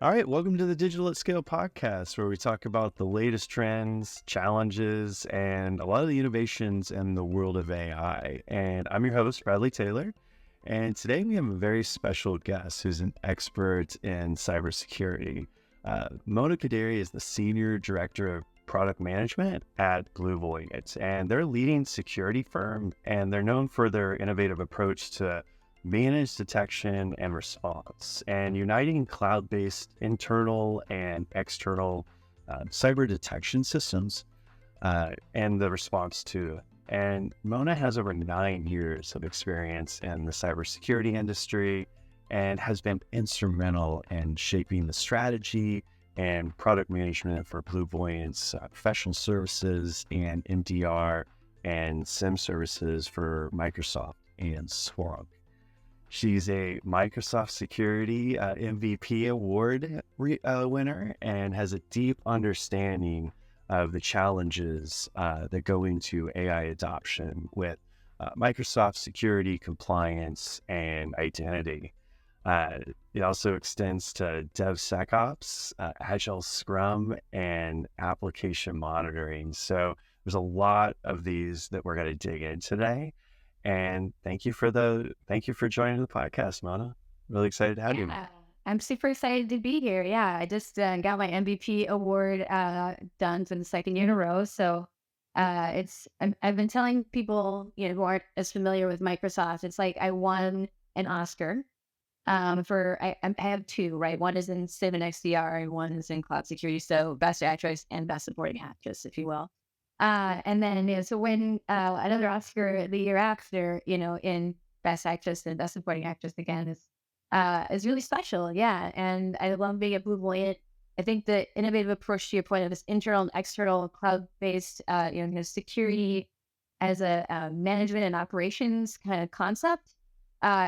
All right, welcome to the Digital at Scale podcast, where we talk about the latest trends, challenges, and a lot of the innovations in the world of AI. And I'm your host, Bradley Taylor. And today we have a very special guest who's an expert in cybersecurity. Mona Ghadiri is the Senior Director of Product Management at Blue Voyant, and they're a leading security firm, and they're known for their innovative approach to managed detection and response, and uniting cloud-based internal and external cyber detection systems and the response to it. And Mona has over 9 years of experience in the cybersecurity industry and has been instrumental in shaping the strategy and product management for Blue Voyant's professional services and MDR and SIM services for Microsoft and Splunk. She's a Microsoft Security MVP Award winner and has a deep understanding of the challenges that go into AI adoption with Microsoft security, compliance, and identity. It also extends to DevSecOps, Agile Scrum, and application monitoring. So there's a lot of these that we're going to dig in today. And thank you for joining the podcast, Mona. Really excited to have you. Yeah, I'm super excited to be here. Yeah, I just got my MVP award done for the second year in a row. So I've been telling people, who aren't as familiar with Microsoft, it's like I won an Oscar I have two, right? One is in SIM and XDR, and one is in cloud security. So best actress and best supporting actress, if you will. And then so when another Oscar the year after, in best actress and best supporting actress again is really special. Yeah, and I love being at Blue Voyant. I think the innovative approach to your point of this internal and external cloud-based, security as a management and operations kind of concept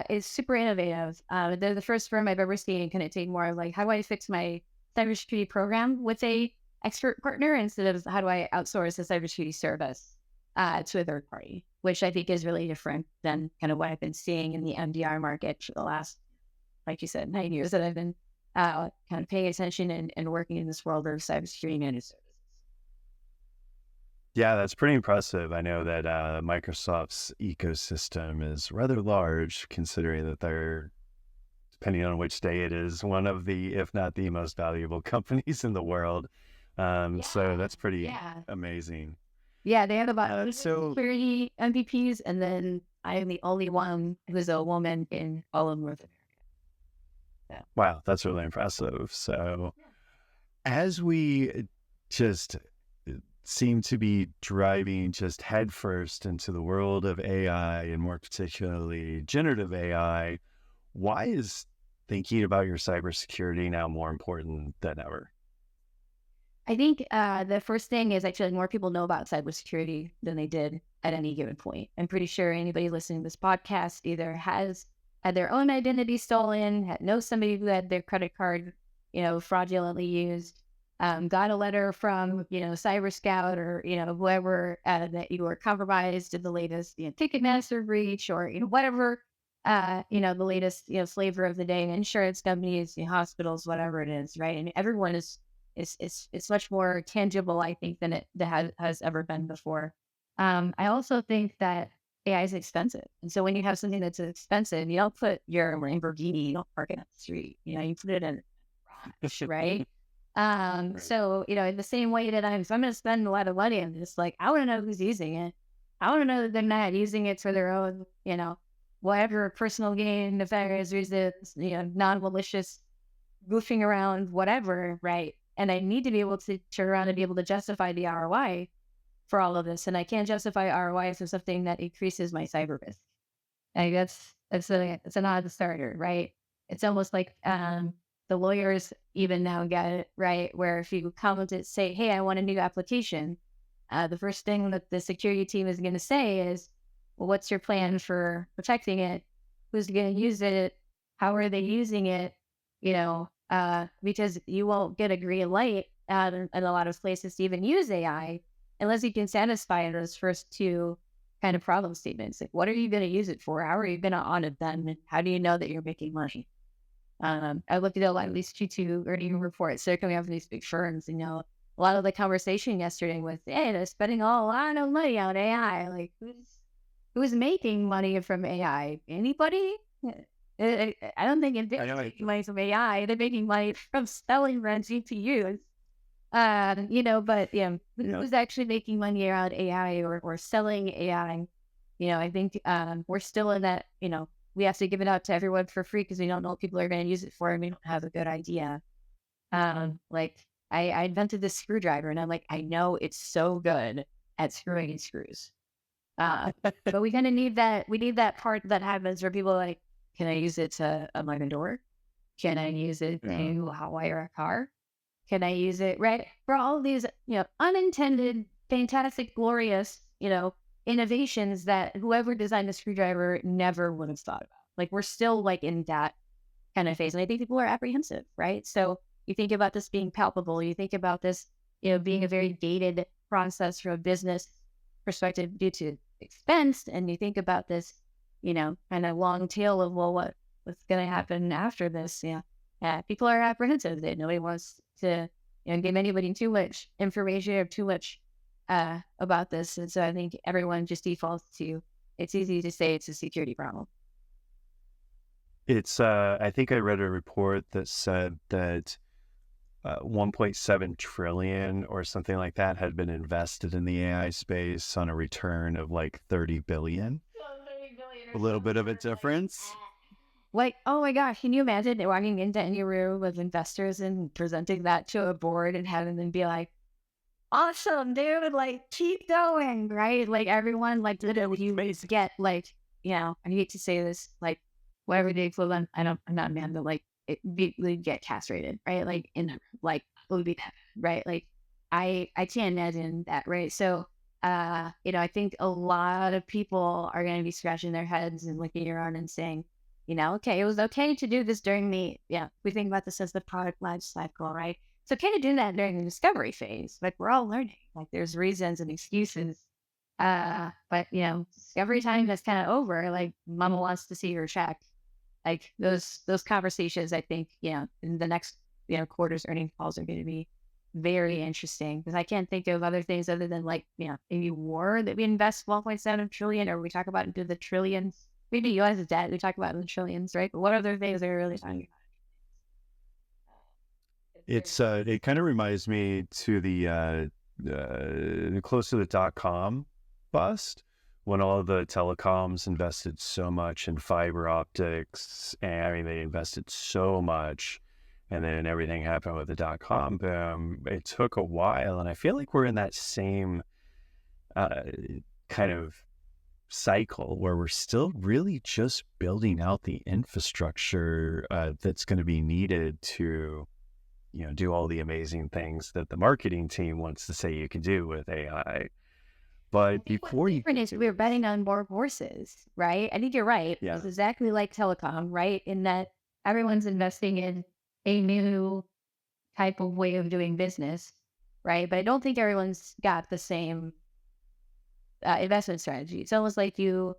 is super innovative. They're the first firm I've ever seen kind of take more of like, how do I fix my cybersecurity program with a expert partner instead of how do I outsource a cybersecurity service to a third party, which I think is really different than kind of what I've been seeing in the MDR market for the last, like you said, 9 years that I've been kind of paying attention and working in this world of cybersecurity managed services. Yeah, that's pretty impressive. I know that Microsoft's ecosystem is rather large, considering that they're, depending on which day it is, one of the, if not the most valuable companies in the world. So that's pretty Yeah. amazing. Yeah, they have about So 30 MVPs, and then I am the only one who's a woman in all of North America. Yeah. wow, that's really impressive. So as we just seem to be driving just headfirst into the world of AI and more particularly generative AI, why is thinking about your cybersecurity now more important than ever? I think the first thing is actually more people know about cybersecurity than they did at any given point. I'm pretty sure anybody listening to this podcast either has had their own identity stolen, knows somebody who had their credit card, fraudulently used, got a letter from, Cyber Scout or, whoever that you were compromised in the latest, Ticketmaster breach or, whatever, the latest, flavor of the day, insurance companies, hospitals, whatever it is, right? And everyone is it's much more tangible, I think, than it has ever been before. I also think that AI is expensive. And so when you have something that's expensive, you don't put your Lamborghini, you don't park it on the street, you put it in a garage, right? Right. So, in the same way that if I'm going to spend a lot of money on this, like, I want to know who's using it. I want to know that they're not using it for their own, whatever personal gain, nefarious reasons, non-malicious goofing around, whatever, right? And I need to be able to turn around and be able to justify the ROI for all of this. And I can't justify ROI for something that increases my cyber risk. And it's a non-starter, right? It's almost like the lawyers even now get it, right? Where if you come to say, hey, I want a new application, the first thing that the security team is going to say is, well, what's your plan for protecting it? Who's going to use it? How are they using it? Because you won't get a green light in a lot of places to even use AI unless you can satisfy those first two kind of problem statements. Like, what are you going to use it for? How are you going to audit them? And how do you know that you're making money? I looked at a lot of these Q2 earning reports. They're coming out from these big firms. A lot of the conversation yesterday was, hey, they're spending a lot of money on AI. Like, who's making money from AI? Anybody? I don't think I Nvidia's know. making money from AI. They're making money from selling their GPUs. But who's actually making money around AI or selling AI? I think we're still in that, we have to give it out to everyone for free because we don't know what people are going to use it for and we don't have a good idea. Like I invented this screwdriver and I'm like, I know it's so good at screwing in screws. But we kind of need that. We need that part that happens where people are like, can I use it to unlock a door? Can I use it Yeah. to hot wire a car? Can I use it, right? For all these, unintended, fantastic, glorious, innovations that whoever designed the screwdriver never would have thought about. Like we're still like in that kind of phase. And I think people are apprehensive, right? So you think about this being palpable, you think about this, being a very gated process from a business perspective due to expense, and you think about this, kind of long tail of what's going to happen after this. People are apprehensive. Nobody wants to, give anybody too much information or too much about this, and so I think everyone just defaults to it's easy to say it's a security problem. It's, I think I read a report that said that 1.7 trillion or something like that had been invested in the AI space on a return of like 30 billion. A little bit of a difference. Like, oh my gosh, can you imagine walking into any room with investors and presenting that to a board and having them be like, awesome, dude, like keep going, right? Like everyone like literally get like, I hate to say this, like whatever the equivalent, I'm not a man, but like we get castrated, right? Like like it would be bad, right? Like I can't imagine that, right? So I think a lot of people are gonna be scratching their heads and looking around and saying, okay, it was okay to do this during we think about this as the product life cycle, right? It's okay to do that during the discovery phase. Like we're all learning. Like there's reasons and excuses. But discovery time is kind of over. Like mama wants to see her check. Like those conversations, I think, in the next quarter's earnings calls are going to be very interesting because I can't think of other things other than like maybe war that we invest 1.7 trillion or we talk about into the trillions. Maybe U.S. debt we talk about in the trillions, right? But what other things are we really talking It's it kind of reminds me to the close to the .com bust when all of the telecoms invested so much in fiber optics, and I mean they invested so much, and then everything happened with the .com boom. It took a while, and I feel like we're in that same uh, kind of cycle where we're still really just building out the infrastructure that's going to be needed to do all the amazing things that the marketing team wants to say you can do with AI. I But think what's before you different can is do we're it, betting on more horses, right? I think you're right. yeah, It's exactly like telecom, right? In that everyone's investing in a new type of way of doing business, right? But I don't think everyone's got the same investment strategy. It's almost like you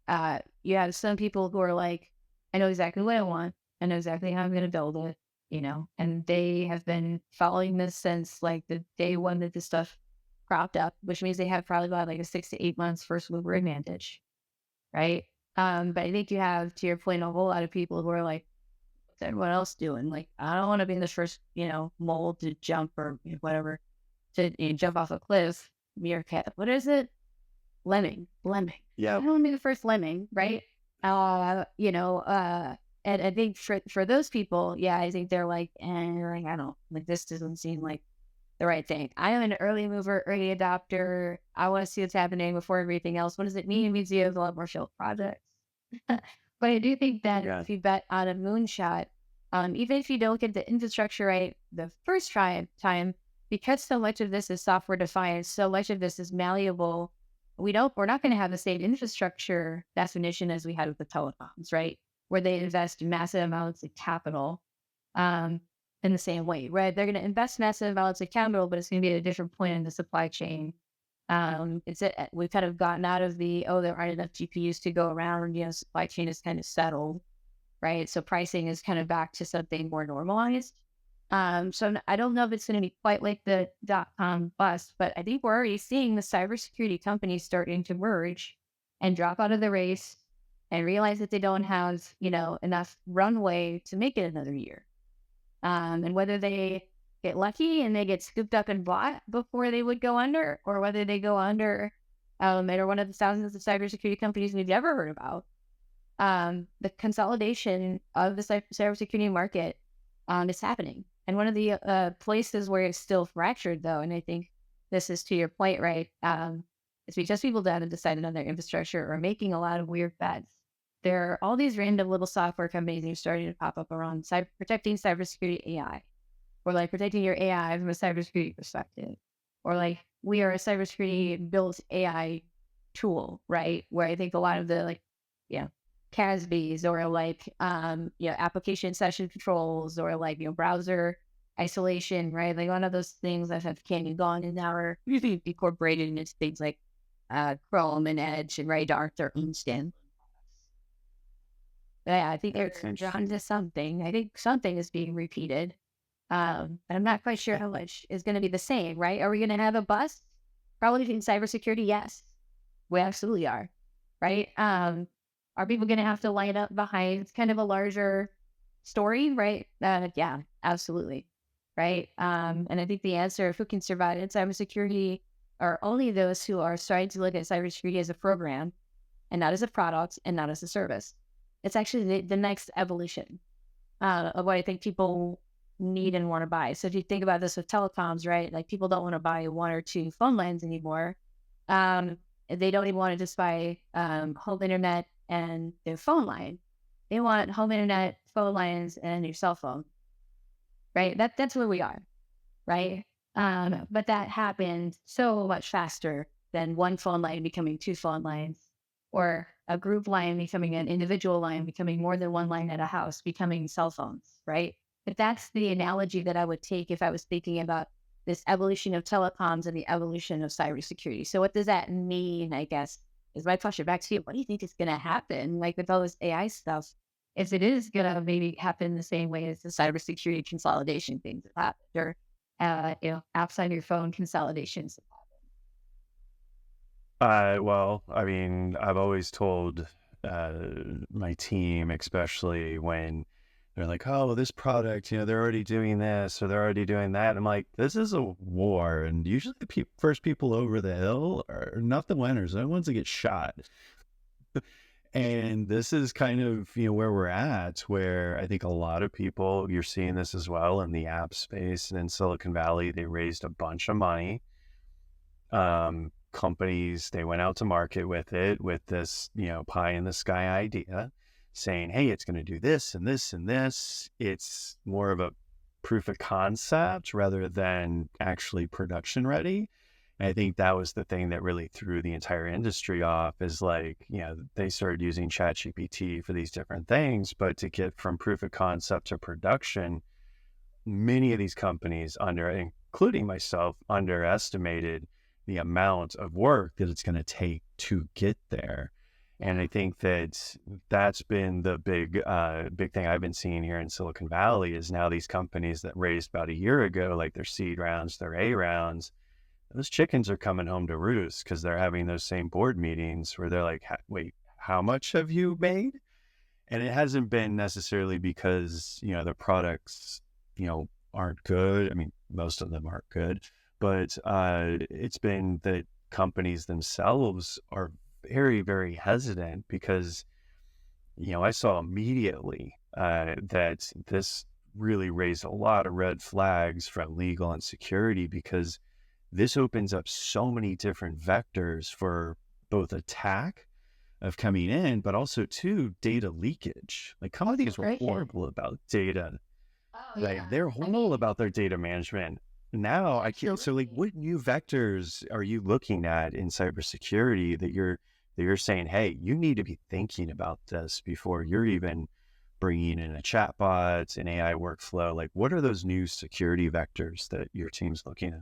have some people who are like, I know exactly what I want. I know exactly how I'm going to build it, and they have been following this since like the day one that this stuff cropped up, which means they have probably about like a 6 to 8 months first mover advantage, right? But I think you have, to your point, a whole lot of people who are like, what's everyone else doing? Like, I don't want to be the first, mole to jump or whatever, to jump off a cliff, meerkat. What is it? Lemming. I yeah, don't want to be the first lemming, right? And I think for those people, yeah, I think they're like, like, I don't like this doesn't seem like the right thing. I am an early mover, early adopter. I want to see what's happening before everything else. What does it mean? It means you have a lot more failed projects. But I do think that yeah. if you bet on a moonshot, even if you don't get the infrastructure right the first time, because so much of this is software defined, so much of this is malleable, we're not going to have the same infrastructure definition as we had with the telecoms, right? Where they invest massive amounts of capital in the same way, right? They're going to invest massive amounts of capital, but it's going to be at a different point in the supply chain. We've kind of gotten out of there aren't enough GPUs to go around, supply chain is kind of settled. right? So pricing is kind of back to something more normalized. I don't know if it's going to be quite like the .com bust, but I think we're already seeing the cybersecurity companies starting to merge and drop out of the race and realize that they don't have, enough runway to make it another year. And whether they get lucky and they get scooped up and bought before they would go under, or whether they go under and are one of the thousands of cybersecurity companies we've ever heard about, the consolidation of the cybersecurity market is happening. And one of the places where it's still fractured, though, and I think this is to your point, right? It's because people haven't decided on their infrastructure or making a lot of weird bets. There are all these random little software companies that are starting to pop up around protecting cybersecurity AI, or like protecting your AI from a cybersecurity perspective, or like we are a cybersecurity built AI tool, right? Where I think a lot of the yeah, CASBs or application session controls or browser isolation, right? Like one of those things that have came and gone and now are usually incorporated into things like Chrome and Edge and Radar, their own stand. Yeah, I think they're That's interesting. drawn to something. I think something is being repeated. But I'm not quite sure how much is going to be the same, right? Are we going to have a bust? Probably in cybersecurity, yes. We absolutely are, right? Are people going to have to line up behind kind of a larger story, right? Yeah, absolutely, right? And I think the answer of who can survive in cybersecurity are only those who are starting to look at cybersecurity as a program and not as a product and not as a service. It's actually the next evolution of what I think people need and want to buy. So if you think about this with telecoms, right? Like people don't want to buy one or two phone lines anymore. They don't even want to just buy home internet and their phone line. They want home internet, phone lines, and your cell phone, right? That's where we are, right? But that happened so much faster than one phone line becoming two phone lines, or a group line becoming an individual line, becoming more than one line at a house, becoming cell phones, right? But that's the analogy that I would take if I was thinking about this evolution of telecoms and the evolution of cybersecurity. So what does that mean, I guess, is my question back to you. What do you think is going to happen, like with all this AI stuff? If it is going to maybe happen the same way as the cybersecurity consolidation things that happened, or apps on your phone consolidations. Well, I mean, I've always told my team, especially when they're like, "Oh, this product, they're already doing this or they're already doing that." I'm like, "This is a war, and usually the first people over the hill are not the winners; they're the ones that get shot." And this is kind of where we're at, where I think a lot of people, you're seeing this as well in the app space and in Silicon Valley. They raised a bunch of money. Companies, they went out to market with it, with this, pie in the sky idea, saying, "Hey, it's going to do this and this and this." It's more of a proof of concept rather than actually production ready. And I think that was the thing that really threw the entire industry off, is like, they started using ChatGPT for these different things, but to get from proof of concept to production, many of these companies, including myself, underestimated the amount of work that it's going to take to get there. And I think that that's been the big thing I've been seeing here in Silicon Valley, is now these companies that raised about a year ago, like their seed rounds, their A rounds, those chickens are coming home to roost, because they're having those same board meetings where they're like, "Wait, how much have you made?" And it hasn't been necessarily because, the products, aren't good. I mean, most of them aren't good, but it's been that companies themselves are very, very hesitant, because, I saw immediately that this really raised a lot of red flags from legal and security, because this opens up so many different vectors for both attack of coming in, but also too data leakage. Like companies were Right. horrible about data. Oh Like yeah. they're I horrible mean, about their data management. Now I can't. So like, absolutely. what new vectors are you looking at in cybersecurity that you're saying, "Hey, you need to be thinking about this before you're even bringing in a chatbot, an AI workflow"? Like, what are those new security vectors that your team's looking at?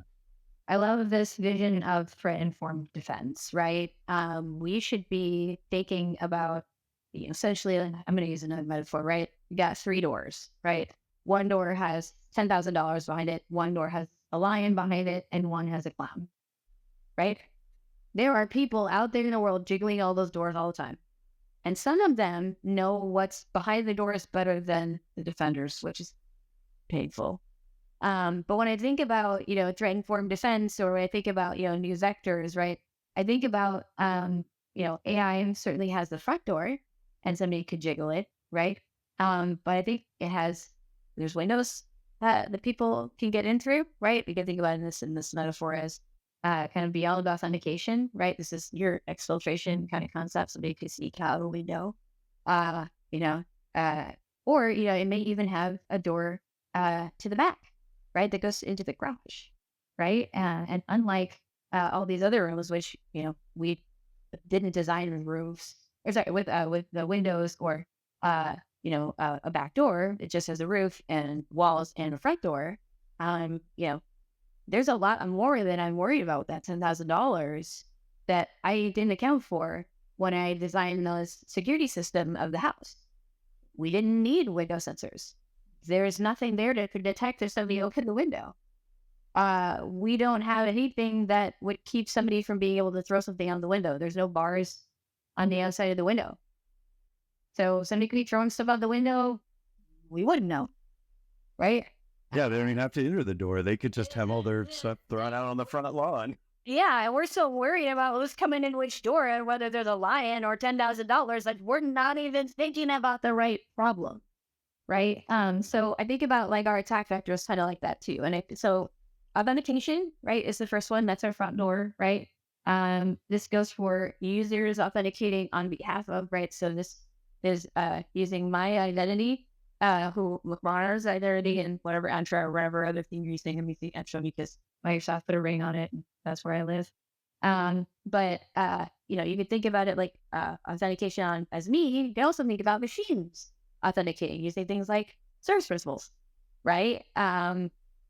I love this vision of threat informed defense, right? We should be thinking about, essentially, I'm going to use another metaphor, right? You got 3 doors, right? One door has $10,000 behind it. One door has a lion behind it, and one has a clown, right? There are people out there in the world jiggling all those doors all the time. And some of them know what's behind the doors better than the defenders, which is painful. But when I think about, threat-informed defense, or when I think about, new vectors, right? I think about, AI certainly has the front door and somebody could jiggle it, right? But I think there's windows that the people can get in through, right? We can think about in this metaphor as kind of beyond authentication, right? This is your exfiltration kind of concept. Somebody could sneak out a window, uh, you know, or, it may even have a door to the back, right? That goes into the garage, right? And unlike all these other rooms, which, we didn't design with roofs, or sorry, with the windows or, a back door. It just has a roof and walls and a front door. There's a lot more that I'm worried about with that $10,000 that I didn't account for when I designed the security system of the house. We didn't need window sensors. There's nothing there that could detect if somebody opened the window. We don't have anything that would keep somebody from being able to throw something out the window. There's no bars on the outside of the window. So somebody could be throwing stuff out the window. We wouldn't know, right? Yeah, they don't even have to enter the door. They could just have all their stuff thrown out on the front lawn. Yeah, and we're so worried about who's coming in which door and whether there's a lion or $10,000. Like, we're not even thinking about the right problem, right? So I think about like our attack vectors kind of like that too. And so authentication, right, is the first one. That's our front door, right? This goes for users authenticating on behalf of, right? So this is using my identity, who monitors identity and whatever Entra or whatever other thing you're using. I'm using Entra because Microsoft put a ring on it. And that's where I live. But you could think about it like authentication as me. You can also think about machines authenticating using things like service principals, right?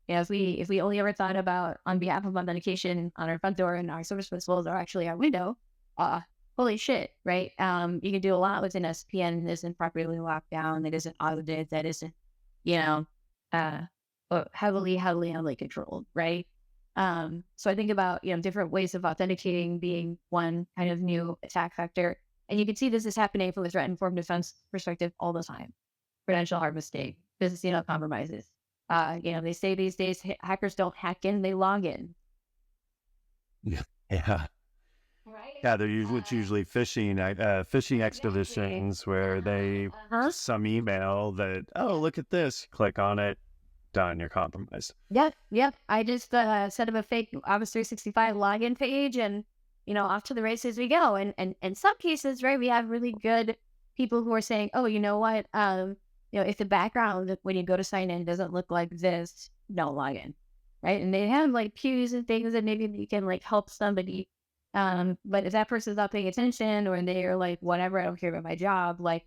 If we only ever thought about on behalf of authentication on our front door and our service principals are actually our window, holy shit, right? You can do a lot with an SPN that isn't properly locked down, that isn't audited, that isn't, heavily controlled, right? So I think about, different ways of authenticating being one kind of new attack vector. And you can see this is happening from a threat-informed defense perspective all the time. Credential harvesting, business compromises. They say these days hackers don't hack in, they log in. Yeah. Right. Yeah, it's usually phishing expeditions where they some email that, oh, look at this, click on it, done, you're compromised. Yep. I just set up a fake Office 365 login page, and off to the races we go. And in some cases, right, we have really good people who are saying, oh, you know what, if the background when you go to sign in doesn't look like this, don't log in, right? And they have like cues and things that maybe you can like help somebody. But if that person's not paying attention, or they're like, whatever, I don't care about my job, like,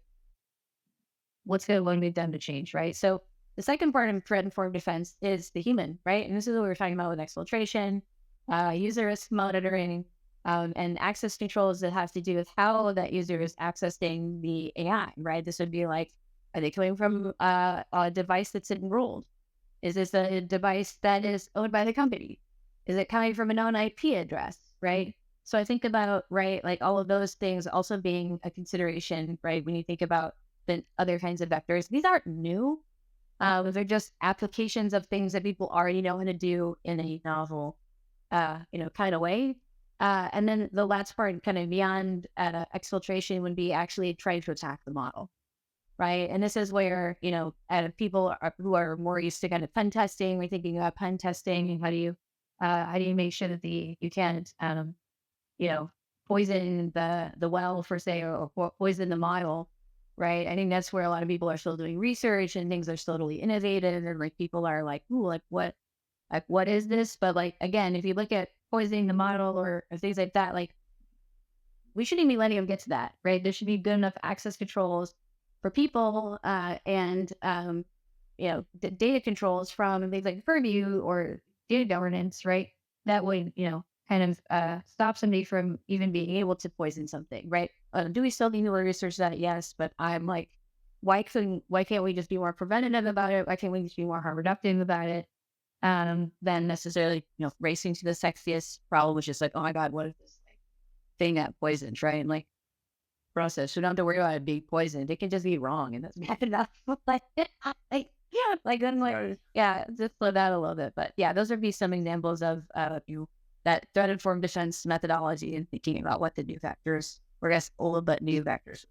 what's going to be done to change, right? So the second part of threat-informed defense is the human, right? And this is what we were talking about with exfiltration, user risk monitoring, and access controls that have to do with how that user is accessing the AI, right? This would be like, are they coming from a device that's enrolled? Is this a device that is owned by the company? Is it coming from a known IP address, right? So I think about, right, like all of those things also being a consideration, right? When you think about the other kinds of vectors, these aren't new. They're just applications of things that people already know how to do in a novel, kind of way. And then the last part, kind of beyond exfiltration, would be actually trying to attack the model, right? And this is where, people who are more used to kind of pen testing, we're thinking about pen testing and how do you make sure that you can't, poison the well, for say, or poison the model, right? I think that's where a lot of people are still doing research and things are still totally innovative, and like people are like, ooh, like what is this? But like, again, if you look at poisoning the model or things like that, like we shouldn't be letting them get to that, right? There should be good enough access controls for people, and the data controls from things like Purview or data governance, right? That would, kind of stop somebody from even being able to poison something, right? do we still need to research that? Yes, but I'm like, why can't we just be more preventative about it? Why can't we just be more harm reductive about it? Than necessarily, racing to the sexiest problem, which is like, oh my God, what is this thing that poisons, right? And like, process. So don't have to worry about it being poisoned. It can just be wrong, and that's bad enough. like, yeah, like then like Right. yeah, just slow down a little bit. But yeah, those would be some examples of that threat informed defense methodology and thinking about what the new factors, or I guess old but new factors.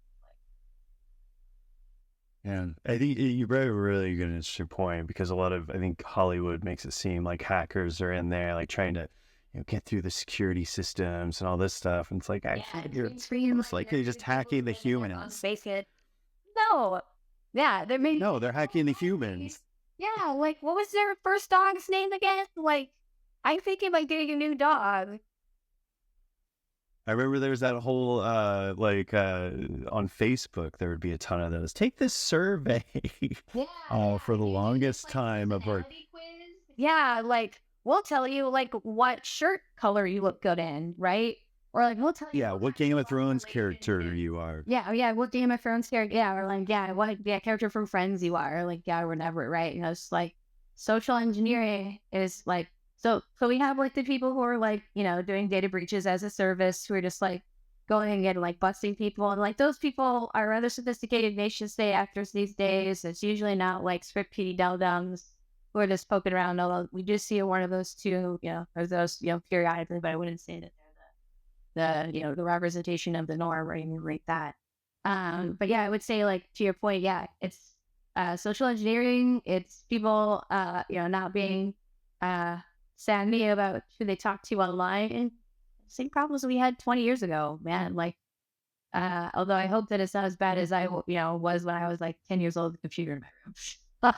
Yeah, I think you brought a really good interesting point because I think Hollywood makes it seem like hackers are in there, like trying to, get through the security systems and all this stuff. And it's like, Yeah, actually, it's you're green screen, most like likely there's just good people hacking who the are in there on humans. space it. No, yeah, they're making. No, they're hacking the humans. Yeah, like what was their first dog's name again? Like, I'm thinking about getting a new dog. I remember there was that whole, on Facebook, there would be a ton of those. Take this survey Yeah, for the and you do this longest like time of our, personality quiz. Yeah, like we'll tell you like what shirt color you look good in, right? Or like we'll tell you yeah, what what kind of Game of strong Thrones character relationship. you are. Yeah, yeah, what Game of Thrones character? Yeah, or like what character from Friends you are, or like or whatever, right? It's like social engineering is like so we have like the people who are like doing data breaches as a service who are just like going and like busting people, and like those people are rather sophisticated nation state actors these days. It's usually not like script PD dum-dums who are just poking around. Although we do see one of those too, or those periodically, but I wouldn't say that the representation of the norm or anything like that. But yeah, I would say like to your point, yeah, it's social engineering. It's people not being uh savvy about who they talk to online. And same problems we had 20 years ago, man. Like although I hope that it's not as bad as I was when I was like 10 years old with a computer in my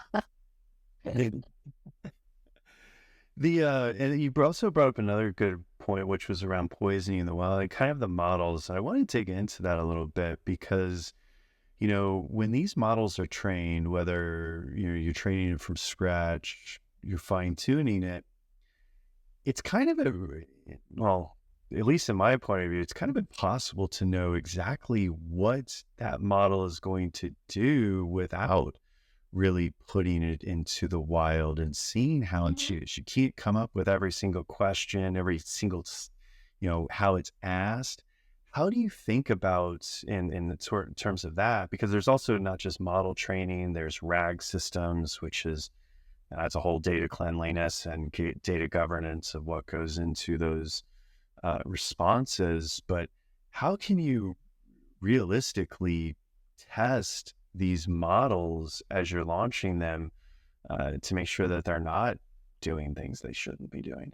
room. And you also brought up another good point, which was around poisoning the well, and kind of the models. And I want to dig into that a little bit because, when these models are trained, whether, you're training it from scratch, you're fine tuning it, it's kind of well, at least in my point of view, it's kind of impossible to know exactly what that model is going to do without really putting it into the wild and seeing how it Mhm. shoots. You can't come up with every single question, every single, how it's asked. How do you think about in the terms of that? Because there's also not just model training, there's RAG systems, which is that's a whole data cleanliness and data governance of what goes into those responses. But how can you realistically test these models as you're launching them to make sure that they're not doing things they shouldn't be doing?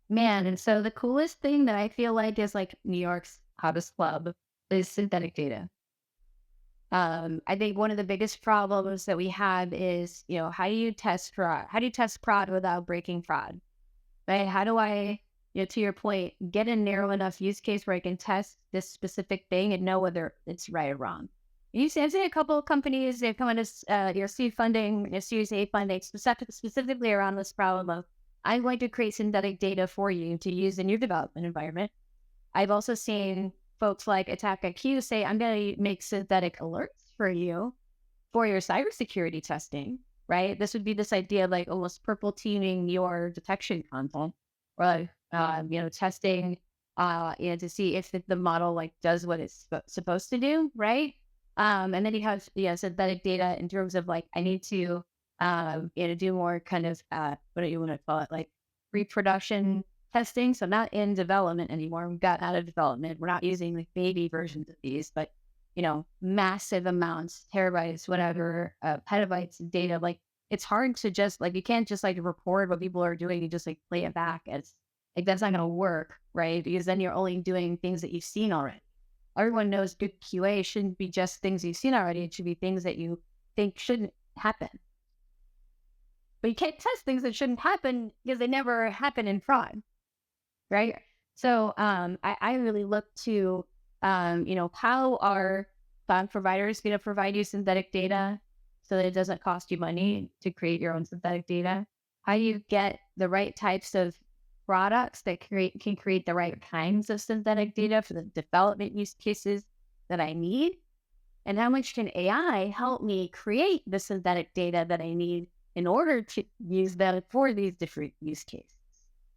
Man, and so the coolest thing that I feel like is like New York's hottest club is synthetic data. I think one of the biggest problems that we have is, how do you test fraud? How do you test fraud without breaking fraud? Right? How do I, to your point, get a narrow enough use case where I can test this specific thing and know whether it's right or wrong? I've seen a couple of companies, they've come into your seed funding, your Series A funding, specifically around this problem of, I'm going to create synthetic data for you to use in your development environment. I've also seen folks like Attack IQ say, I'm going to make synthetic alerts for you for your cybersecurity testing, right? This would be this idea of like almost purple teaming your detection content, or like, testing, to see if the model like does what it's supposed to do, right? And then you have synthetic data in terms of like I need to do more kind of what do you want to call it, like reproduction testing. So not in development anymore. We've got out of development. We're not using like baby versions of these, but massive amounts, terabytes, whatever, petabytes of data. Like it's hard to just like you can't just like record what people are doing and just like play it back as like that's not gonna work, right? Because then you're only doing things that you've seen already. Everyone knows good QA shouldn't be just things you've seen already. It should be things that you think shouldn't happen. But you can't test things that shouldn't happen because they never happen in fraud, right? So I really look to how are cloud providers going to provide you synthetic data so that it doesn't cost you money to create your own synthetic data? How do you get the right types of products that can create the right kinds of synthetic data for the development use cases that I need? And how much can AI help me create the synthetic data that I need in order to use them for these different use cases?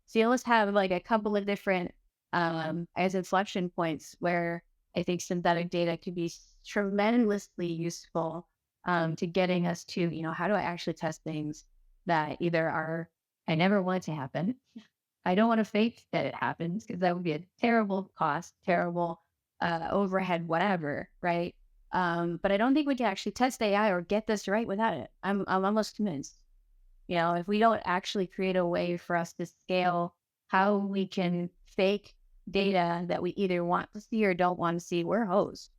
So you always have like a couple of different as inflection points where I think synthetic data could be tremendously useful to getting us to, how do I actually test things that either are, I never want it to happen. I don't want to fake that it happens because that would be a terrible cost, terrible overhead, whatever, right? But I don't think we can actually test AI or get this right without it. I'm almost convinced. If we don't actually create a way for us to scale how we can fake data that we either want to see or don't want to see, we're hosed.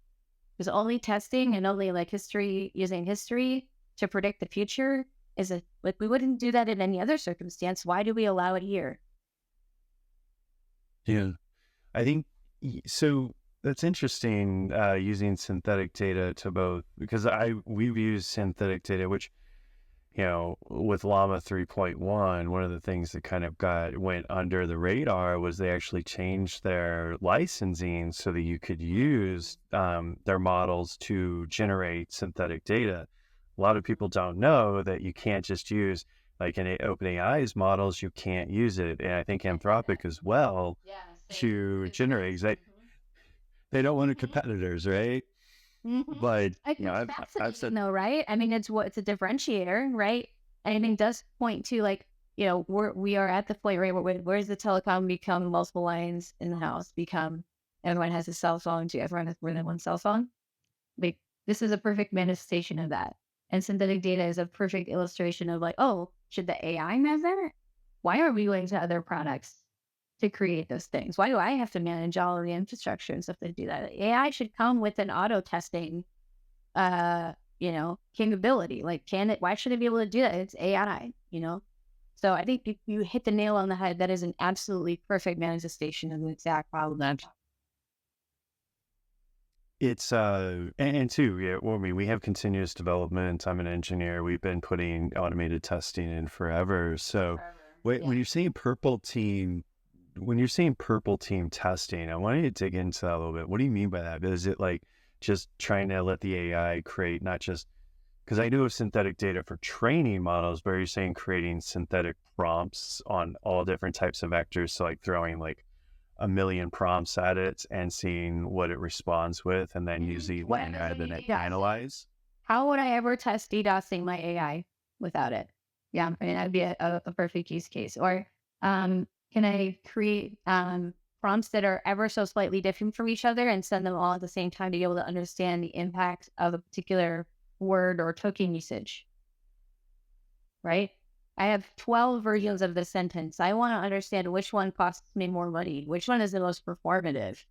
Because only testing and only like using history to predict the future like we wouldn't do that in any other circumstance. Why do we allow it here? Yeah. I think so. That's interesting, using synthetic data to both, because we've used synthetic data, which, with Llama 3.1, one of the things that kind of went under the radar was they actually changed their licensing so that you could use their models to generate synthetic data. A lot of people don't know that you can't just use, like in OpenAI's models, you can't use it. And I think Anthropic as well, Yeah, same. to It's generate. They don't want competitors, right? But It's I've fascinating said, though, right? I mean, it's a differentiator, right? And it does point to like, we are at the point, right, where's the telecom become multiple lines in the house, become everyone has a cell phone to everyone has more than one cell phone. Like this is a perfect manifestation of that. And synthetic data is a perfect illustration of like, oh, should the AI manage that? Why are we going to other products to create those things? Why do I have to manage all of the infrastructure and stuff to do that? AI should come with an auto testing, capability. Like, why should it be able to do that? It's AI. So I think you hit the nail on the head. That is an absolutely perfect manifestation of the exact problem that I'm talking. it's and two, yeah, well, I mean, we have continuous development. I'm an engineer. We've been putting automated testing in forever. So Forever. when Yeah. you're saying purple team testing, I want you to dig into that a little bit. What do you mean by that? Is it like just trying to let the AI create, not just, because I do have synthetic data for training models, but are you saying creating synthetic prompts on all different types of vectors? So like throwing like a million prompts at it and seeing what it responds with, and then using What AI is to then DDoSing? analyze. How would I ever test DDoSing my AI without it? Yeah, I mean, that'd be a perfect use case. Or can I create prompts that are ever so slightly different from each other and send them all at the same time to be able to understand the impact of a particular word or token usage, right? I have 12 versions of the sentence. I want to understand which one costs me more money, which one is the most performative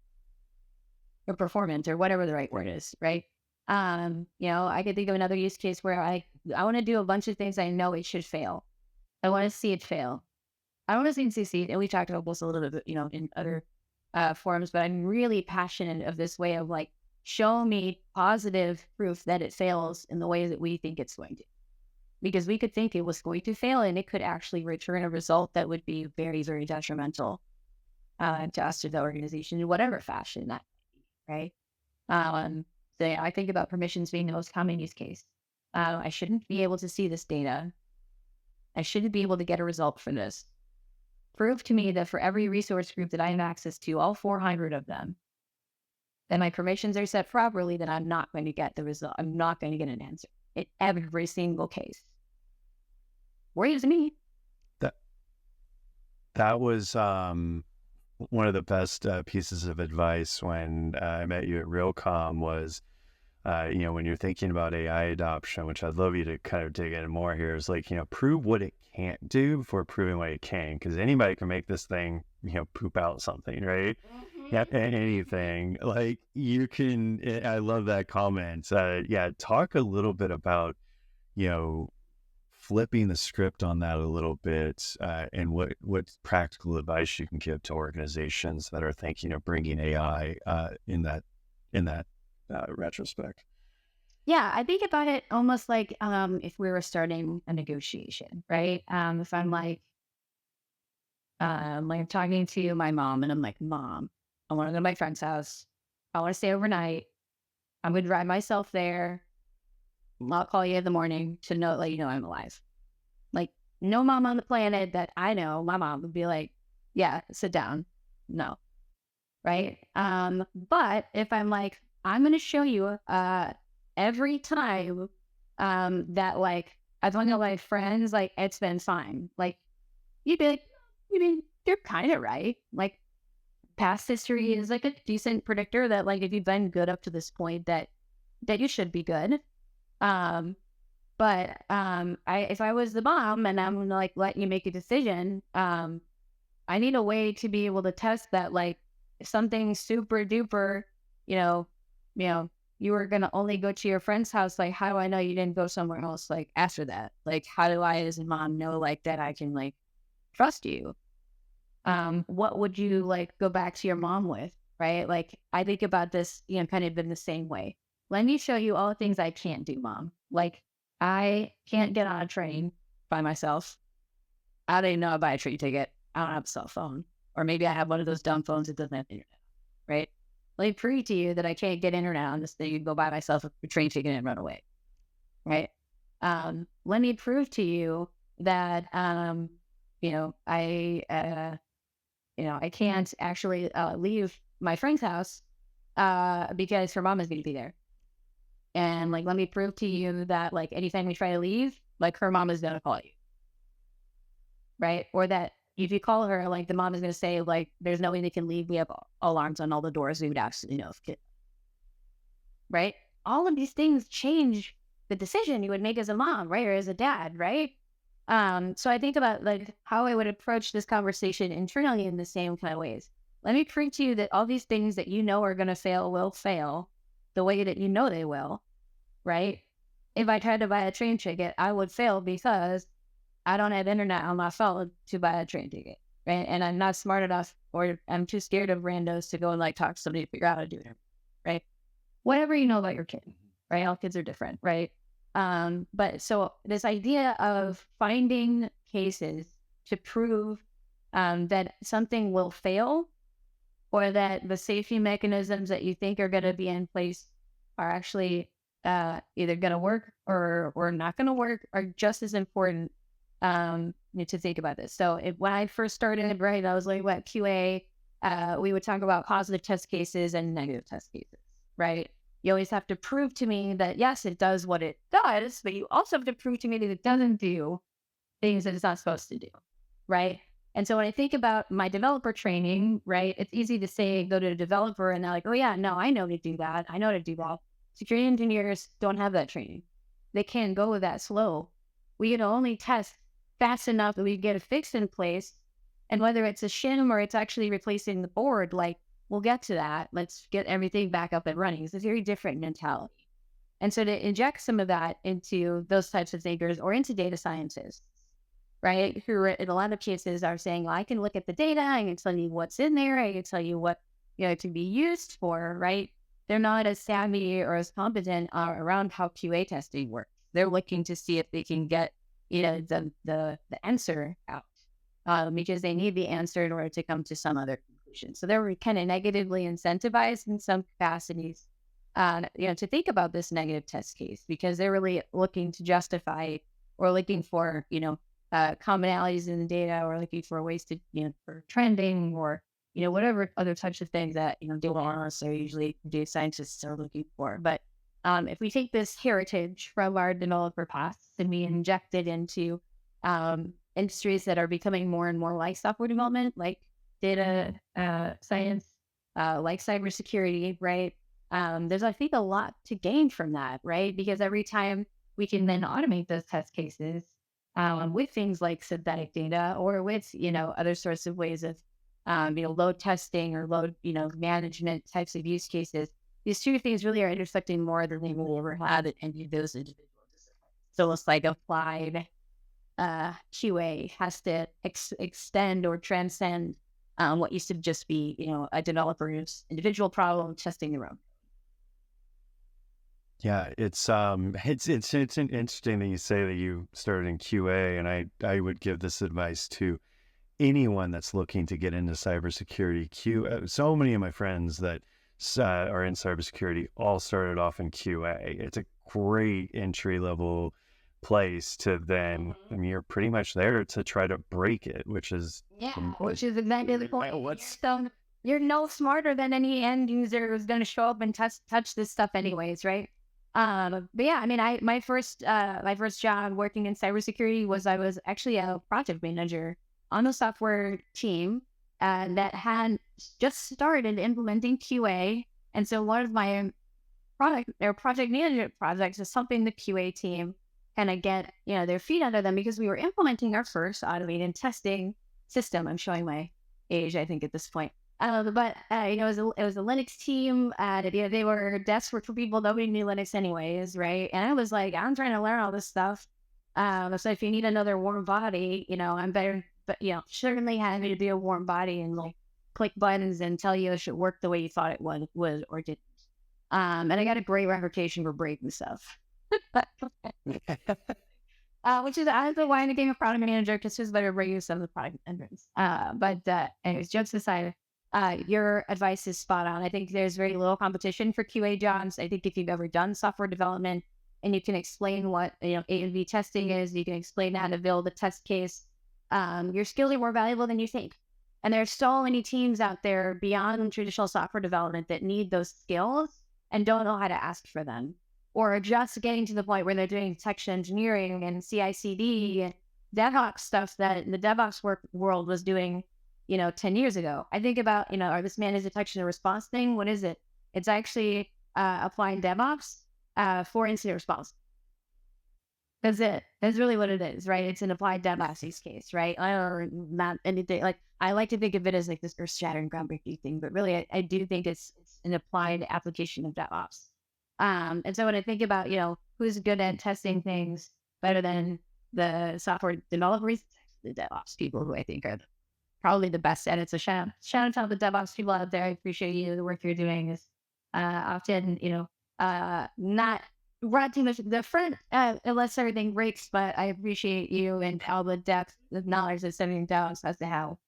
or performant or whatever the right word is, right? I could think of another use case where I want to do a bunch of things I know it should fail. I want to see it fail. I want to see it succeed. And we talked about this a little bit, in other forums, but I'm really passionate of this way of like, show me positive proof that it fails in the way that we think it's going to. Because we could think it was going to fail and it could actually return a result that would be very, very detrimental to us or the organization in whatever fashion that, right? Um, so yeah, I think about permissions being the most common use case. I shouldn't be able to see this data. I shouldn't be able to get a result for this. Prove to me that for every resource group that I have access to, all 400 of them, that my permissions are set properly, that I'm not going to get the result. I'm not going to get an answer in every single case. Worries me. That that was one of the best pieces of advice when I met you at Realcomm was, when you're thinking about AI adoption, which I'd love you to kind of dig in more here, is like, prove what it can't do before proving what it can, because anybody can make this thing, poop out something, right? Yeah, anything. Like you can, I love that comment. Yeah, talk a little bit about, you know, flipping the script on that a little bit, and what practical advice you can give to organizations that are thinking of bringing AI in that retrospect. Yeah, I think about it almost like if we were starting a negotiation, right? If I'm like, Like I'm talking to my mom and I'm like, Mom, I want to go to my friend's house. I want to stay overnight. I'm going to drive myself there. I'll call you in the morning to let you know I'm alive. Like, no mom on the planet that I know, my mom would be like, yeah, sit down. No. Right. But if I'm like, I'm going to show you, every time, that like, I've hung out with my friends, like, it's been fine. Like, you'd be like, you mean, you're kind of right. Like, past history is like a decent predictor that, like, if you've been good up to this point, that you should be good. Um, but if I was the mom and I'm gonna like let you make a decision, I need a way to be able to test that, like, if something super duper, you know, you know, you were gonna only go to your friend's house, like, how do I know you didn't go somewhere else like after that? Like, how do I as a mom know like that I can like trust you? What would you like go back to your mom with? Right? Like, I think about this, kind of in the same way. Let me show you all the things I can't do, mom. Like, I can't get on a train by myself. I don't even know how to buy a train ticket. I don't have a cell phone. Or maybe I have one of those dumb phones that doesn't have internet, right? Let me prove to you that I can't get internet on this thing and go buy myself a train ticket and run away, right? Let me prove to you that, you know, I, uh, I can't actually leave my friend's house because her mom is going to be there. And like, let me prove to you that like anytime we try to leave, like her mom is going to call you, right? Or that if you call her, like the mom is going to say like, there's no way they can leave. We have alarms on all the doors. We would absolutely know if kid, right? All of these things change the decision you would make as a mom, right? Or as a dad, right? So I think about like how I would approach this conversation internally in the same kind of ways. Let me prove to you that all these things that you know are going to fail will fail the way that you know they will, right? If I tried to buy a train ticket, I would fail because I don't have internet on my phone to buy a train ticket, right? And I'm not smart enough, or I'm too scared of randos to go and like talk to somebody to figure out how to do it, right? Whatever you know about your kid, right? All kids are different, right? But so this idea of finding cases to prove that something will fail, or that the safety mechanisms that you think are going to be in place are actually either going to work or not going to work, are just as important to think about this. So when I first started, right, I was like, what, QA, we would talk about positive test cases and negative test cases, right? You always have to prove to me that, yes, it does what it does, but you also have to prove to me that it doesn't do things that it's not supposed to do, right? And so when I think about my developer training, right, it's easy to say, go to a developer and they're like, oh yeah, no, I know to do that. I know to do that. Security engineers don't have that training. They can't go that slow. We can only test fast enough that we get a fix in place. And whether it's a shim or it's actually replacing the board, like, we'll get to that. Let's get everything back up and running. It's a very different mentality. And so to inject some of that into those types of thinkers or into data scientists, right, who in a lot of cases are saying, well, I can look at the data, I can tell you what's in there, I can tell you what it can be used for, right? They're not as savvy or as competent around how QA testing works. They're looking to see if they can get the answer out because they need the answer in order to come to some other conclusion. So they're kind of negatively incentivized in some capacities, to think about this negative test case because they're really looking to justify or looking for, commonalities in the data or looking for ways to, for trending or, whatever other types of things that, data analysts are usually data scientists are looking for. But if we take this heritage from our developer past and we inject it into industries that are becoming more and more like software development, like data science, like cybersecurity, right? There's, I think, a lot to gain from that, right? Because every time we can then automate those test cases with things like synthetic data or with, other sorts of ways of, load testing or load, management types of use cases. These two things really are intersecting more than they will ever had at any of those individual disciplines. So it's like applied QA has to extend or transcend what used to just be, a developer's individual problem testing their own. Yeah, it's interesting that you say that you started in QA, and I would give this advice too. anyone that's looking to get into cybersecurity, so many of my friends that are in cybersecurity all started off in QA. It's a great entry level place to then, I mean, you're pretty much there to try to break it, which is Yeah, which is exactly the point. You're no smarter than any end user who's going to show up and touch this stuff anyways, right? But yeah, I mean, my first job working in cybersecurity was I was actually a project manager on a software team that had just started implementing QA, and so one of my project management projects is something the QA team kind of get their feet under them because we were implementing our first automated testing system. I'm showing my age, I think, at this point. But it was a Linux team. They were desperate for people. Nobody knew Linux anyways, right? And I was like, I'm trying to learn all this stuff. So if you need another warm body, I'm better. But certainly having to be a warm body and like click buttons and tell you it should work the way you thought it would or didn't. And I got a great reputation for breaking stuff. Which is honestly why I became a product manager, because it's better breaking some of the product entrance. Anyways, jokes aside, your advice is spot on. I think there's very little competition for QA jobs. I think if you've ever done software development and you can explain what A and B testing is, you can explain how to build a test case, your skills are more valuable than you think. And there's so many teams out there beyond traditional software development that need those skills and don't know how to ask for them, or just getting to the point where they're doing detection engineering and CI/CD and DevOps stuff that the DevOps world was doing, 10 years ago. I think about, are this managed detection and response thing? What is it? It's actually applying DevOps for incident response. That's it. That's really what it is, right? It's an applied DevOps use case, right? Or not anything like, I like to think of it as like this earth-shattering, groundbreaking thing, but really, I do think it's an applied application of DevOps. And so when I think about, who's good at testing things better than the software developers, the DevOps people who I think are probably the best at it. So shout out to all the DevOps people out there. I appreciate you. The work you're doing is often, not running the front unless everything breaks, but I appreciate you and all the depth of knowledge that's sending down as to how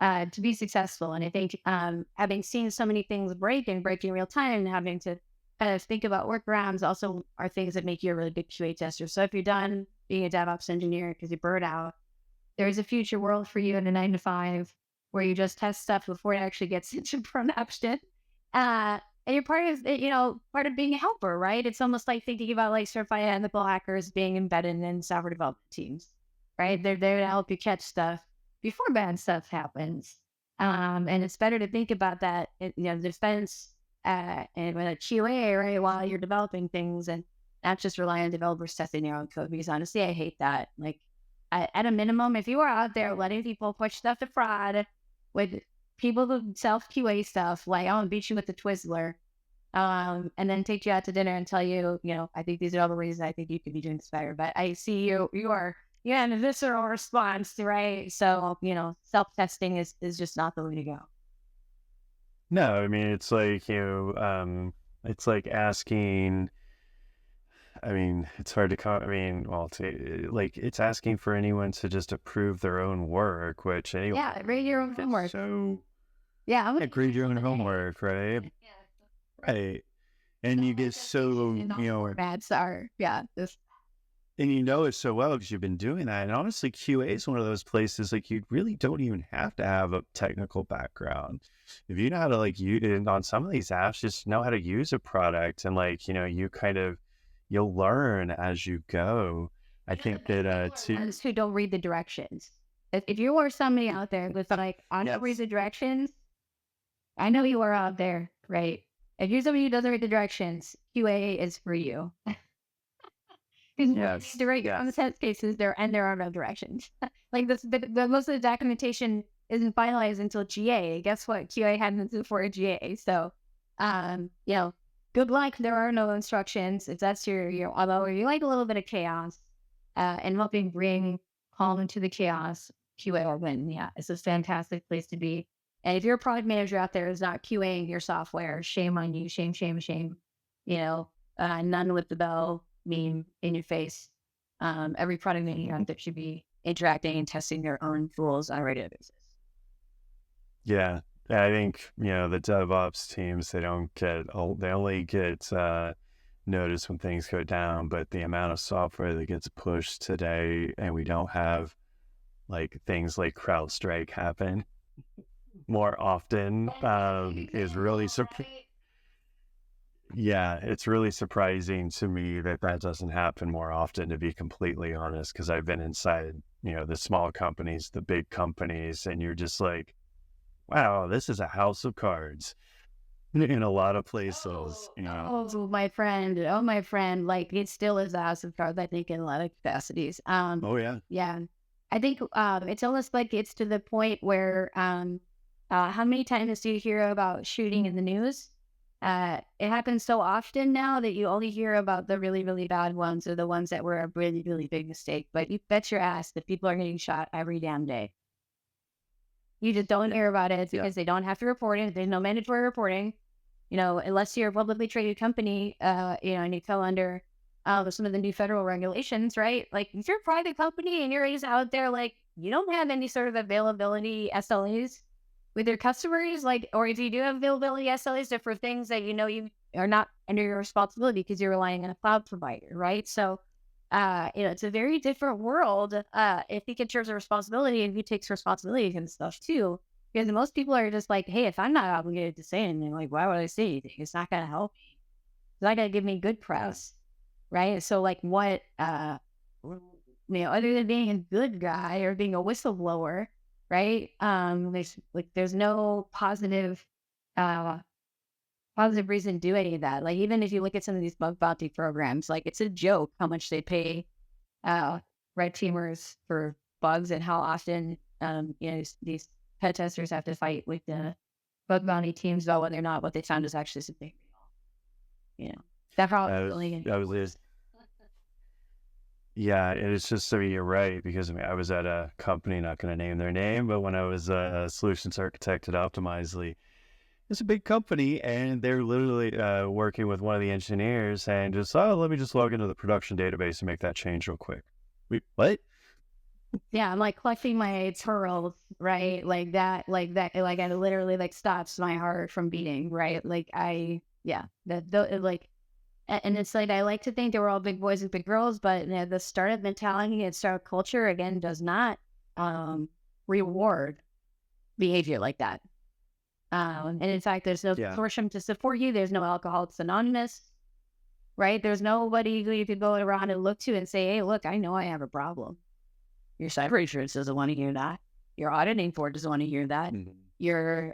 to be successful. And I think having seen so many things break in real time and having to kind of think about workarounds also are things that make you a really good QA tester. So if you're done being a DevOps engineer because you burn out, there's a future world for you in a 9 to 5 where you just test stuff before it actually gets into production. And you're part of being a helper, right? It's almost like thinking about like certified ethical hackers being embedded in software development teams, right? They're there to help you catch stuff before bad stuff happens. And it's better to think about that, defense and with a QA, right, while you're developing things and not just rely on developers testing their own code. Because honestly, I hate that. Like, at a minimum, if you are out there letting people push stuff to fraud with people who self QA stuff, like I'll beat you with the Twizzler, and then take you out to dinner and tell you, I think these are all the reasons I think you could be doing this better. But I see you are in a visceral response, right? So, self testing is just not the way to go. No, I mean, it's like, it's like asking, I mean, it's hard to it's asking for anyone to just approve their own work, which anyway. Yeah, read your own homework. So, yeah, read your own homework, right? Yeah. Right. And you get so, formats are, this. And it so well because you've been doing that. And honestly, QA is one of those places like you really don't even have to have a technical background. If you know how to use it on some of these apps, just know how to use a product and you'll learn as you go. I think that who don't read the directions. If you are somebody out there with I don't read the directions, I know you are out there, right? If you're somebody who doesn't read the directions, QA is for you. Because on the test cases, there are no directions. Like the most of the documentation isn't finalized until GA. Guess what? QA hadn't before GA. So, good luck. There are no instructions. If that's although you like a little bit of chaos, and helping bring calm into the chaos, QA will win. Yeah, it's a fantastic place to be. And if you're a product manager out there who's not QAing your software, shame on you. Shame, shame, shame. None with the bell meme in your face. Every product manager out there should be interacting and testing their own tools on a regular basis. Yeah. I think, the DevOps teams, they only get notice when things go down, but the amount of software that gets pushed today, and we don't have like things like CrowdStrike happen more often, is really yeah, it's really surprising to me that doesn't happen more often, to be completely honest, because I've been inside, the small companies, the big companies, and you're just like, wow, this is a house of cards in a lot of places. My friend, like it still is a house of cards, I think, in a lot of capacities. Oh yeah. Yeah. I think it's almost like it's to the point where how many times do you hear about shooting in the news? It happens so often now that you only hear about the really, really bad ones or the ones that were a really, really big mistake. But you bet your ass that people are getting shot every damn day. You just don't hear about it because they don't have to report it. There's no mandatory reporting, unless you're a publicly traded company, and you fell under some of the new federal regulations, right? Like if you're a private company and you're just out there, like you don't have any sort of availability SLAs with your customers, like, or if you do have availability SLAs, they're for things that you are not under your responsibility because you're relying on a cloud provider, right? So, it's a very different world. I think in terms of responsibility, and who takes responsibility and stuff too, because most people are just like, hey, if I'm not obligated to say anything, like, why would I say anything? It's not going to help me. It's not going to give me good press, right? So, like, what, other than being a good guy or being a whistleblower, right? There's no positive reason to do any of that. Like even if you look at some of these bug bounty programs, like it's a joke how much they pay red teamers for bugs and how often these pen testers have to fight with the bug bounty teams about whether or not what they found is actually something real. That probably Yeah, and it's just, you're right, because I was at a company, not going to name their name, but when I was a solutions architect at Optimizely, it's a big company, and they're literally working with one of the engineers and just, let me just log into the production database and make that change real quick. What? Yeah, I'm like collecting my pearls, right? Like that, like it literally like stops my heart from beating, right? Like and it's like, I like to think they were all big boys and big girls, but the startup mentality and startup culture, again, does not reward behavior like that. And in fact, there's no consortium to support you. There's no Alcoholics Anonymous, right? There's nobody who you could go around and look to and say, hey, look, I know I have a problem. Your cyber insurance doesn't want to hear that. Your auditing board doesn't want to hear that. Mm-hmm. Your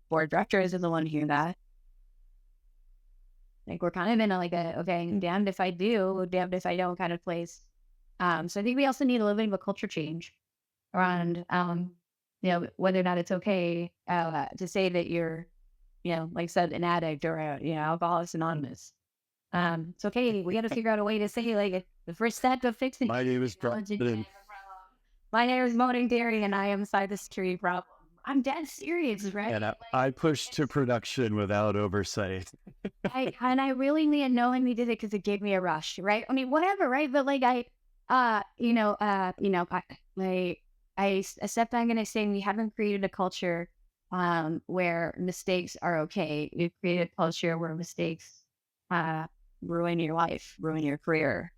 board of directors doesn't want to hear that. Like we're kind of in okay, damned if I do, damned if I don't kind of place. So I think we also need a little bit of a culture change around, whether or not it's okay to say that you're, like I said, an addict or Alcoholics Anonymous. It's okay. We got to figure out a way to say like the first step of fixing. My name is My name is Mona Ghadiri, and I am a cybersecurity problem. I'm dead serious, right? And I pushed to production without oversight. I really knowing we did it because it gave me a rush, right? I mean, whatever, right? But like I stepped back and I say we haven't created a culture where mistakes are okay. We've created a culture where mistakes ruin your life, ruin your career.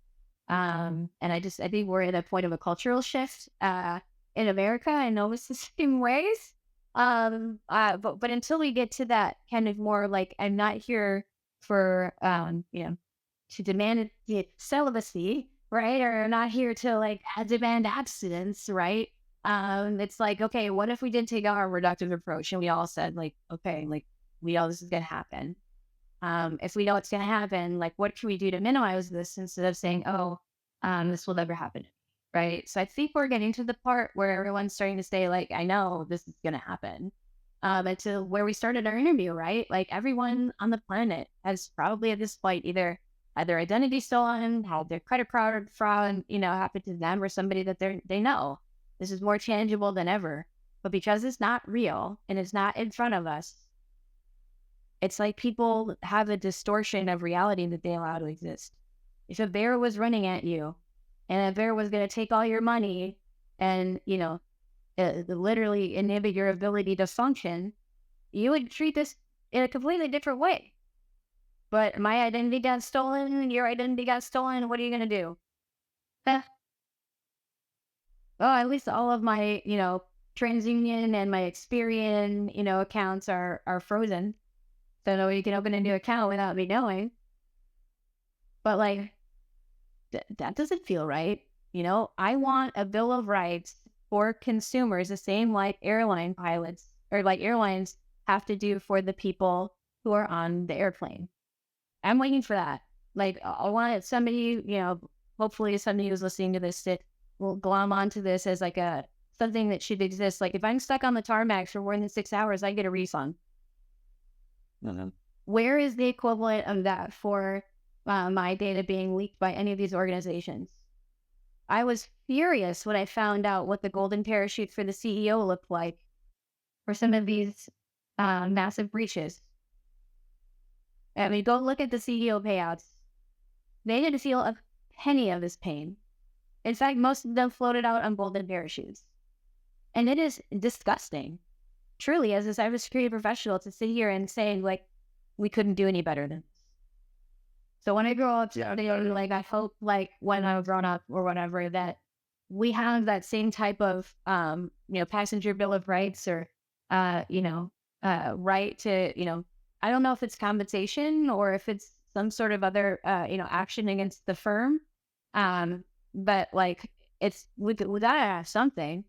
And I think we're at a point of a cultural shift in America. I know it's the same ways. But until we get to that kind of more like, I'm not here for to demand celibacy, right? Or I'm not here to like demand abstinence, right? It's like, okay, what if we did take our reductive approach and we all said like, okay, like we know this is gonna happen. If we know it's gonna happen, like what can we do to minimize this instead of saying, oh, this will never happen, right? So I think we're getting to the part where everyone's starting to say like, I know this is gonna happen. And to where we started our interview, right? Like everyone on the planet has probably at this point either had their identity stolen, had their credit card fraud, happened to them or somebody that they know. This is more tangible than ever. But because it's not real and it's not in front of us, it's like people have a distortion of reality that they allow to exist. If a bear was running at you And if Bear was going to take all your money and, literally inhibit your ability to function, you would treat this in a completely different way. But my identity got stolen, your identity got stolen. What are you going to do? Eh, well, at least all of my, TransUnion and my Experian, accounts are frozen. So nobody can open a new account without me knowing. But like, that doesn't feel right. I want a bill of rights for consumers, the same like airline pilots or like airlines have to do for the people who are on the airplane. I'm waiting for that. Like, I want somebody, hopefully somebody who's listening to this that will glom onto this as like something that should exist. Like, if I'm stuck on the tarmac for more than 6 hours, I get a refund. Mm-hmm. Where is the equivalent of that for my data being leaked by any of these organizations? I was furious when I found out what the golden parachute for the CEO looked like for some of these massive breaches. I mean, go look at the CEO payouts. They didn't feel a penny of this pain. In fact, most of them floated out on golden parachutes. And it is disgusting, truly, as a cybersecurity professional, to sit here and say, like, we couldn't do any better than this. So when I grow up, like, I hope, like, when I'm grown up or whatever, that we have that same type of, passenger bill of rights or, right to, I don't know if it's compensation or if it's some sort of other, action against the firm. But like, we gotta have something.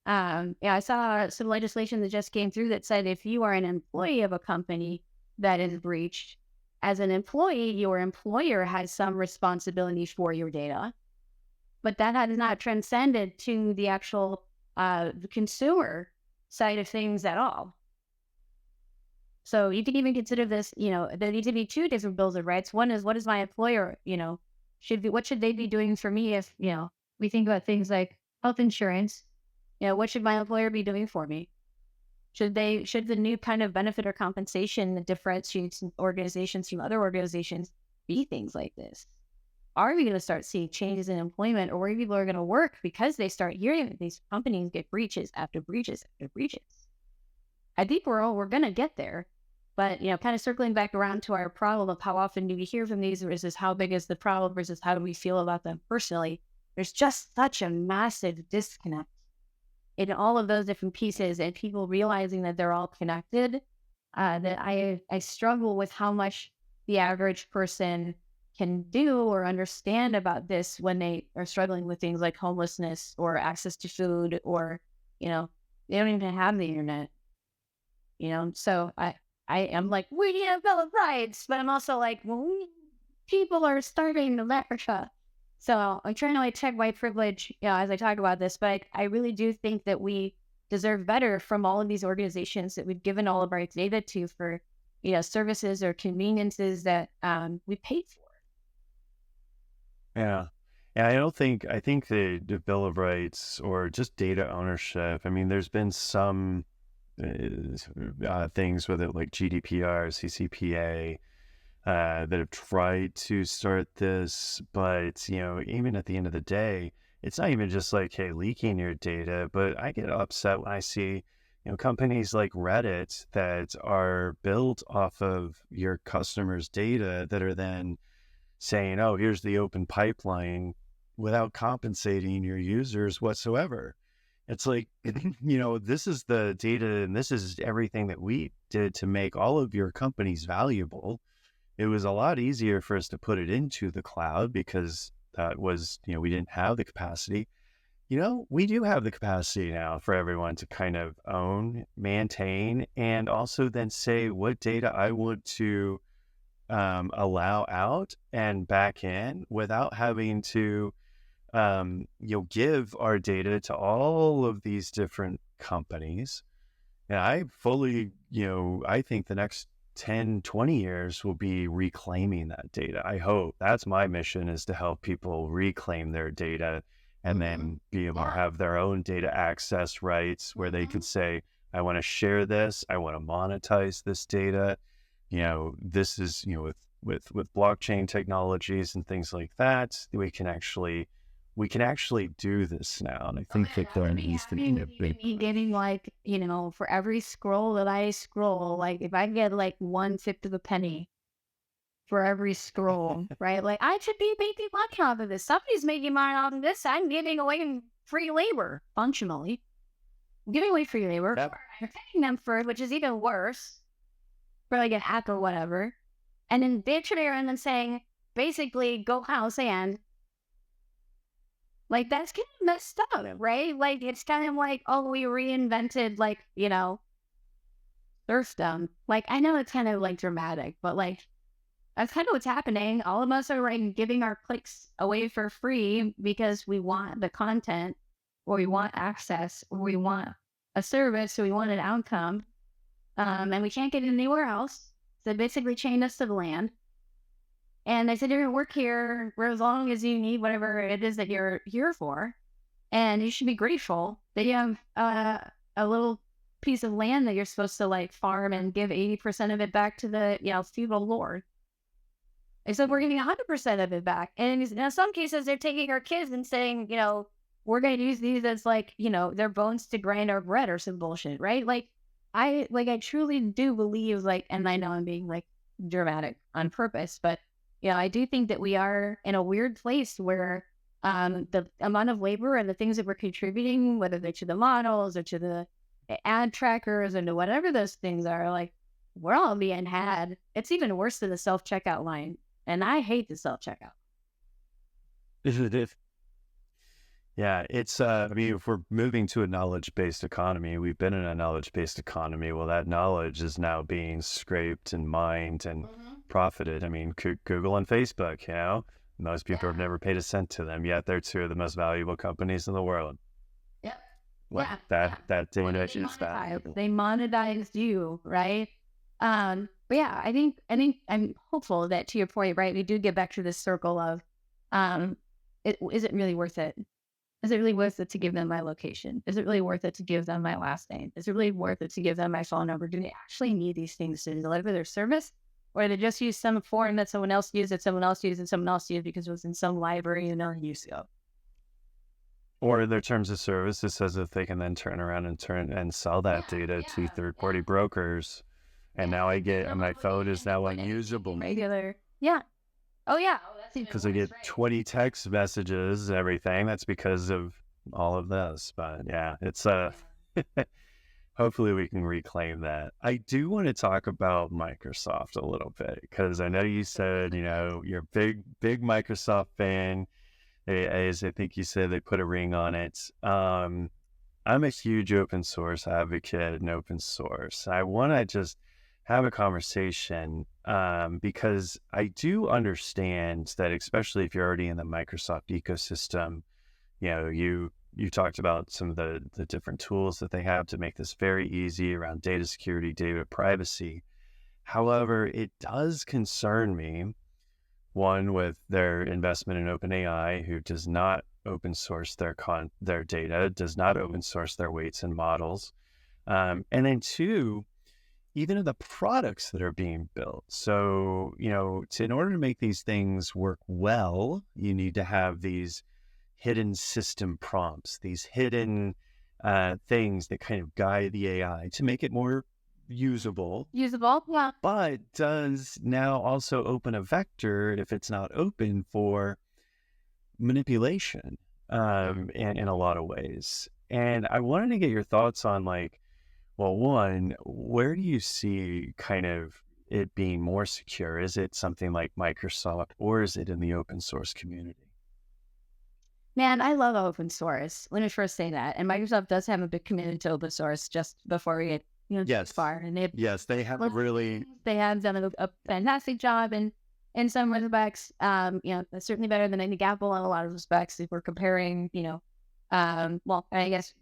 I saw some legislation that just came through that said if you are an employee of a company that is breached, as an employee, your employer has some responsibility for your data, but that has not transcended to the actual the consumer side of things at all. So you can even consider this, there need to be two different bills of rights. One is, what is my employer, what should they be doing for me if, we think about things like health insurance, what should my employer be doing for me? Should the new kind of benefit or compensation that differentiates organizations from other organizations be things like this? Are we going to start seeing changes in employment, or where people are going to work because they start hearing that these companies get breaches after breaches after breaches? I think we're going to get there. But, kind of circling back around to our problem of how often do we hear from these versus how big is the problem versus how do we feel about them personally, there's just such a massive disconnect in all of those different pieces and people realizing that they're all connected, that I struggle with how much the average person can do or understand about this when they are struggling with things like homelessness or access to food or, they don't even have the internet, so I am like, we need a Bill of Rights, but I'm also like, well, people are starving in America. So I'm trying to like check my privilege, as I talk about this, but I really do think that we deserve better from all of these organizations that we've given all of our data to for, services or conveniences that we paid for. Yeah. Yeah, I think the Bill of Rights or just data ownership, I mean, there's been some things with it like GDPR, CCPA, that have tried to start this, but even at the end of the day, it's not even just like, hey, leaking your data, but I get upset when I see companies like Reddit that are built off of your customers' data that are then saying, oh, here's the open pipeline without compensating your users whatsoever. It's like, this is the data and this is everything that we did to make all of your companies valuable. It was a lot easier for us to put it into the cloud because that was, we didn't have the capacity. We do have the capacity now for everyone to kind of own, maintain, and also then say what data I want to allow out and back in without having to, give our data to all of these different companies. And I fully, I think the next 10, 20 years will be reclaiming that data. I hope that's my mission, is to help people reclaim their data and then be able to have their own data access rights where they could say, I want to share this. I want to monetize this data. This is, with blockchain technologies and things like that, we can actually we can actually do this now. And I Oh think yeah, that I there would be needs to happy be a with even big me push. getting like, for every scroll that I scroll, like if I get like 1/5 of a penny for every scroll, right? Like I should be making money off of this. Somebody's making money off of this. I'm giving away free labor, functionally. I'm giving away free labor. Yep. Or I'm paying them for it, which is even worse, for like a hack or whatever. And then they're turning around and saying, basically, go house and like that's kind of messed up, right? Like it's kind of like, oh, we reinvented like, serfdom. Like I know it's kind of like dramatic, but like that's kind of what's happening. All of us are like giving our clicks away for free because we want the content or we want access or we want a service or we want an outcome. And we can't get it anywhere else. So they basically chained us to the land. And they said, you're going to work here for as long as you need whatever it is that you're here for. And you should be grateful that you have a little piece of land that you're supposed to like farm and give 80% of it back to the, feudal lord. Except we're giving 100% of it back. And in some cases, they're taking our kids and saying, we're going to use these as like, their bones to grind our bread or some bullshit, right? I truly do believe like, and I know I'm being like dramatic on purpose, but I do think that we are in a weird place where the amount of labor and the things that we're contributing, whether they're to the models or to the ad trackers or to whatever those things are, like we're all being had. It's even worse than the self-checkout line. And I hate the self-checkout. Yeah, it's I mean, if we're moving to a knowledge-based economy, we've been in a knowledge-based economy. Well, that knowledge is now being scraped and mined and profited. I mean, Google and Facebook, most people have never paid a cent to them, yet they're two of the most valuable companies in the world. Yep. Like Yeah. that Well, data they is valuable. They monetized you, right? But yeah, I think I'm hopeful that to your point, right, we do get back to this circle of is it really worth it? Is it really worth it to give them my location? Is it really worth it to give them my last name? Is it really worth it to give them my phone number? Do they actually need these things to deliver their service? Or do they just use some form that someone else used, that someone else used, and someone else used because it was in some library and no use of? Or in their terms of service, it says that they can then turn around and sell that data to third-party brokers. And now my phone is now unusable Regular. Yeah. Oh, yeah. Oh, that's even because I worse, get right? 20 text messages and everything. That's because of all of this. But yeah, it's hopefully we can reclaim that. I do want to talk about Microsoft a little bit because I know you said, you're a big Microsoft fan. As I think you said, they put a ring on it. I'm a huge open source advocate and open source. I want to just have a conversation because I do understand that, especially if you're already in the Microsoft ecosystem, you talked about some of the different tools that they have to make this very easy around data security, data privacy. However, it does concern me, one, with their investment in OpenAI, who does not open source their data, does not open source their weights and models. And then two, even in the products that are being built. So, in order to make these things work well, you need to have these hidden system prompts, these hidden things that kind of guide the AI to make it more usable, Usable? Yeah. but does now also open a vector, if it's not open, for manipulation in a lot of ways. And I wanted to get your thoughts on well, one, where do you see kind of it being more secure? Is it something like Microsoft or is it in the open source community? Man, I love open source. Let me first say that. And Microsoft does have a big commitment to open source just before we get, too far. And Yes, they have really. they have done a fantastic job in some respects. That's certainly better than I think Apple in a lot of respects. If we're comparing, well, I guess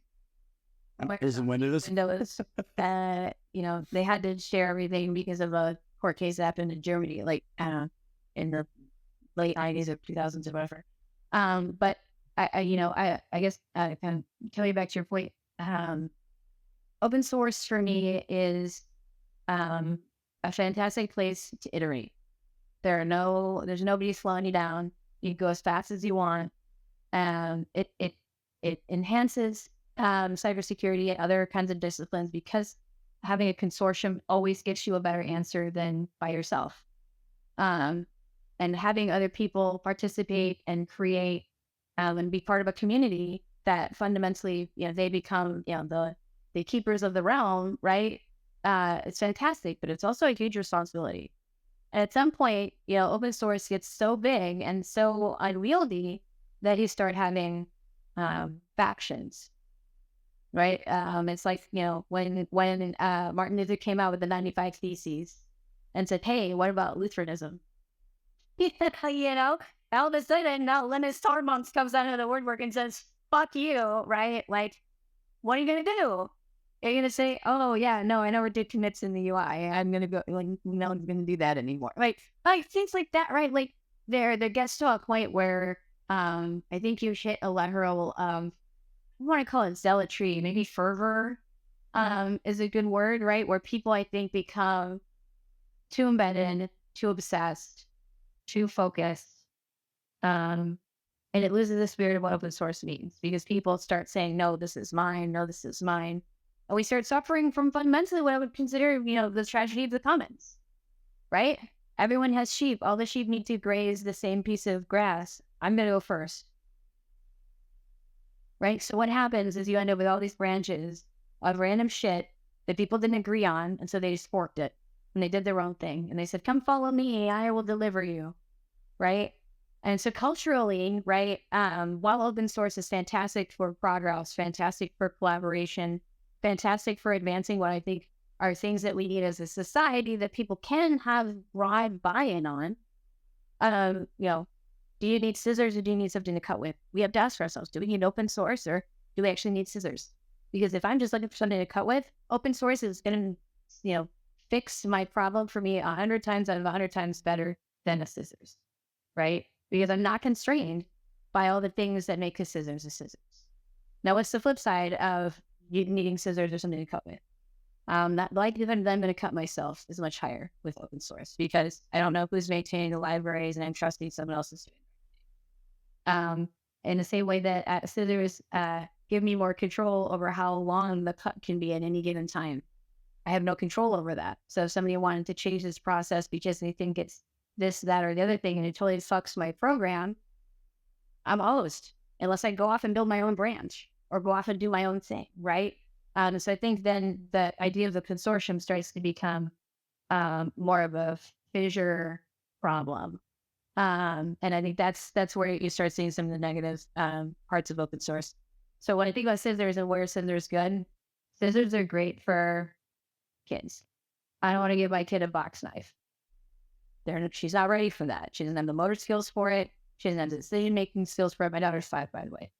Is it when it is? Windows, they had to share everything because of a court case that happened in Germany, like in the late 90s or 2000s or whatever. But I guess kind of tell you back to your point. Open source for me is a fantastic place to iterate. There's nobody slowing you down. You can go as fast as you want. It enhances cybersecurity and other kinds of disciplines because having a consortium always gets you a better answer than by yourself. Um, and having other people participate and create and be part of a community that fundamentally, they become, the keepers of the realm, right? It's fantastic, but it's also a huge responsibility. And at some point, open source gets so big and so unwieldy that you start having factions, right? It's like, when Martin Luther came out with the 95 Theses and said, hey, what about Lutheranism? you know, all of a sudden now Linus Torvalds comes out of the woodwork and says, fuck you, right? Like, what are you going to do? Are you going to say, oh, yeah, no, I never did commits in the UI. I'm going to go, like, no one's going to do that anymore. Like things like that, right? Like, there gets to a point where I think you hit a level of, I want to call it zealotry, maybe fervor is a good word, right? Where people, I think, become too embedded, too obsessed, too focused, and it loses the spirit of what open source means because people start saying, no, this is mine. No, this is mine. And we start suffering from fundamentally what I would consider, the tragedy of the commons, right? Everyone has sheep. All the sheep need to graze the same piece of grass. I'm going to go first, right? So what happens is you end up with all these branches of random shit that people didn't agree on. And so they just forked it and they did their own thing. And they said, come follow me. I will deliver you, right? And so culturally, right, while open source is fantastic for progress, fantastic for collaboration, fantastic for advancing what I think are things that we need as a society that people can have broad buy-in on, do you need scissors or do you need something to cut with? We have to ask ourselves, do we need open source or do we actually need scissors? Because if I'm just looking for something to cut with, open source is going to, fix my problem for me 100 times out of 100 times better than a scissors, right? Because I'm not constrained by all the things that make a scissors a scissors. Now, what's the flip side of you needing scissors or something to cut with? That likelihood of I'm going to cut myself is much higher with open source because I don't know who's maintaining the libraries and I'm trusting someone else is doing it. In the same way that scissors give me more control over how long the cut can be at any given time. I have no control over that. So if somebody wanted to change this process because they think it's this, that, or the other thing, and it totally fucks my program, I'm hosed unless I go off and build my own branch or go off and do my own thing, right? So I think then the idea of the consortium starts to become more of a fissure problem. And I think that's where you start seeing some of the negative parts of open source. So when I think about scissors and where scissors good, scissors are great for kids. I don't want to give my kid a box knife. She's not ready for that. She doesn't have the motor skills for it. She doesn't have the decision-making skills for it. My daughter's 5, by the way.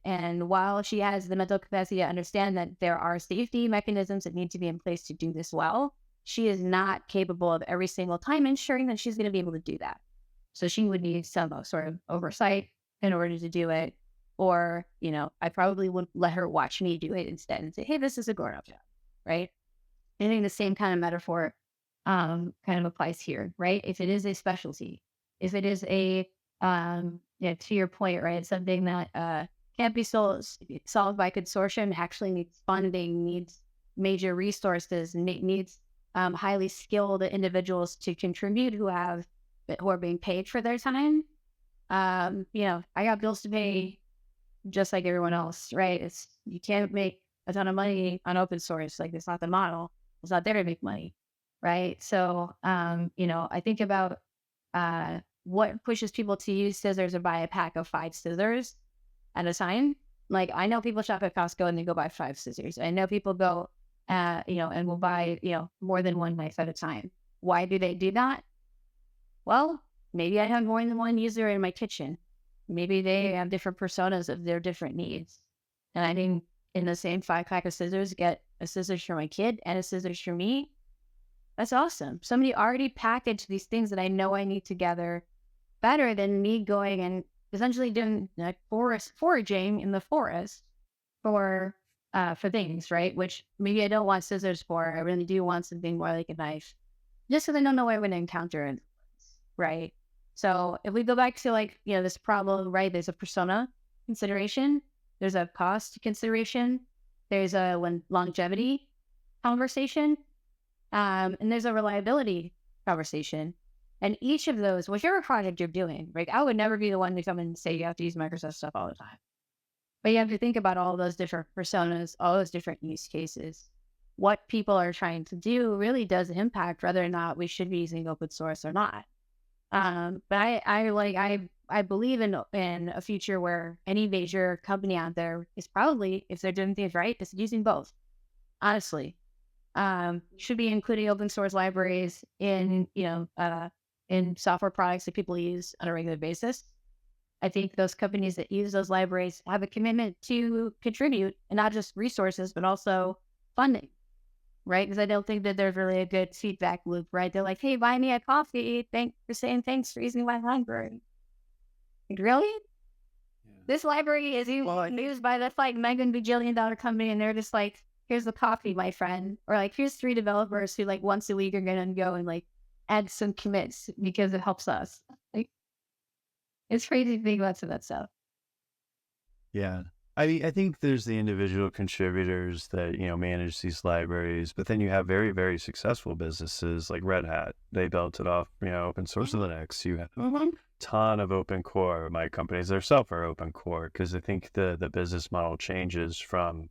And while she has the mental capacity to understand that there are safety mechanisms that need to be in place to do this well, she is not capable of every single time ensuring that she's going to be able to do that. So she would need some sort of oversight in order to do it. Or, I probably would let her watch me do it instead and say, hey, this is a grown-up job, right? I think the same kind of metaphor kind of applies here, right? If it is a specialty, if it is a, to your point, right, something that can't be solved by consortium, actually needs funding, needs major resources, needs highly skilled individuals to contribute who are being paid for their time. I got bills to pay just like everyone else, right? You can't make a ton of money on open source. Like, it's not the model. It's not there to make money, right? So, I think about what pushes people to use scissors or buy a pack of 5 scissors at a time. Like, I know people shop at Costco and they go buy 5 scissors. I know people go, and will buy, more than one knife at a time. Why do they do that? Well, maybe I have more than one user in my kitchen. Maybe they have different personas of their different needs. And I didn't, in the same 5 pack of scissors, get a scissors for my kid and a scissors for me. That's awesome. Somebody already packaged these things that I know I need together better than me going and essentially doing like foraging in the forest for things, right? Which maybe I don't want scissors for. I really do want something more like a knife. Just because I don't know what I'm going to encounter, right? So if we go back to like, this problem, right? There's a persona consideration, there's a cost consideration, there's a longevity conversation, and there's a reliability conversation. And each of those, whichever project you're doing, right? I would never be the one to come and say you have to use Microsoft stuff all the time. But you have to think about all those different personas, all those different use cases. What people are trying to do really does impact whether or not we should be using open source or not. But I believe in a future where any major company out there is probably, if they're doing things right, is using both. Honestly, should be including open source libraries in software products that people use on a regular basis. I think those companies that use those libraries have a commitment to contribute, and not just resources, but also funding, right? Because I don't think that there's really a good feedback loop, right? They're like, hey, buy me a coffee. Thanks for saying thanks for using my library. Like, really? Yeah. This library is used by this like mega bajillion dollar company, and they're just like, here's the coffee, my friend. Or like, here's 3 developers who like once a week are going to go and like add some commits because it helps us. Like, it's crazy to think about some of that stuff. Yeah. I think there's the individual contributors that, manage these libraries, but then you have very, very successful businesses like Red Hat. They built it off, open source Linux. You have a ton of open core. My companies themselves are open core because I think the business model changes from,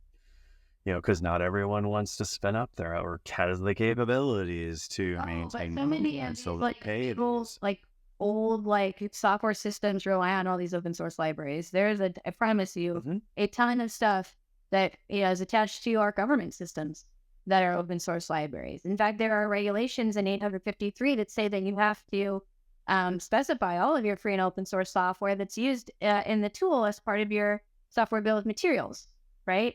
because not everyone wants to spin up there or has the capabilities to maintain. So many of these, like tools, like old like software systems rely on all these open source libraries. There's I promise you, a ton of stuff that is attached to our government systems that are open source libraries. In fact, there are regulations in 853 that say that you have to specify all of your free and open source software that's used in the tool as part of your software bill of materials, right?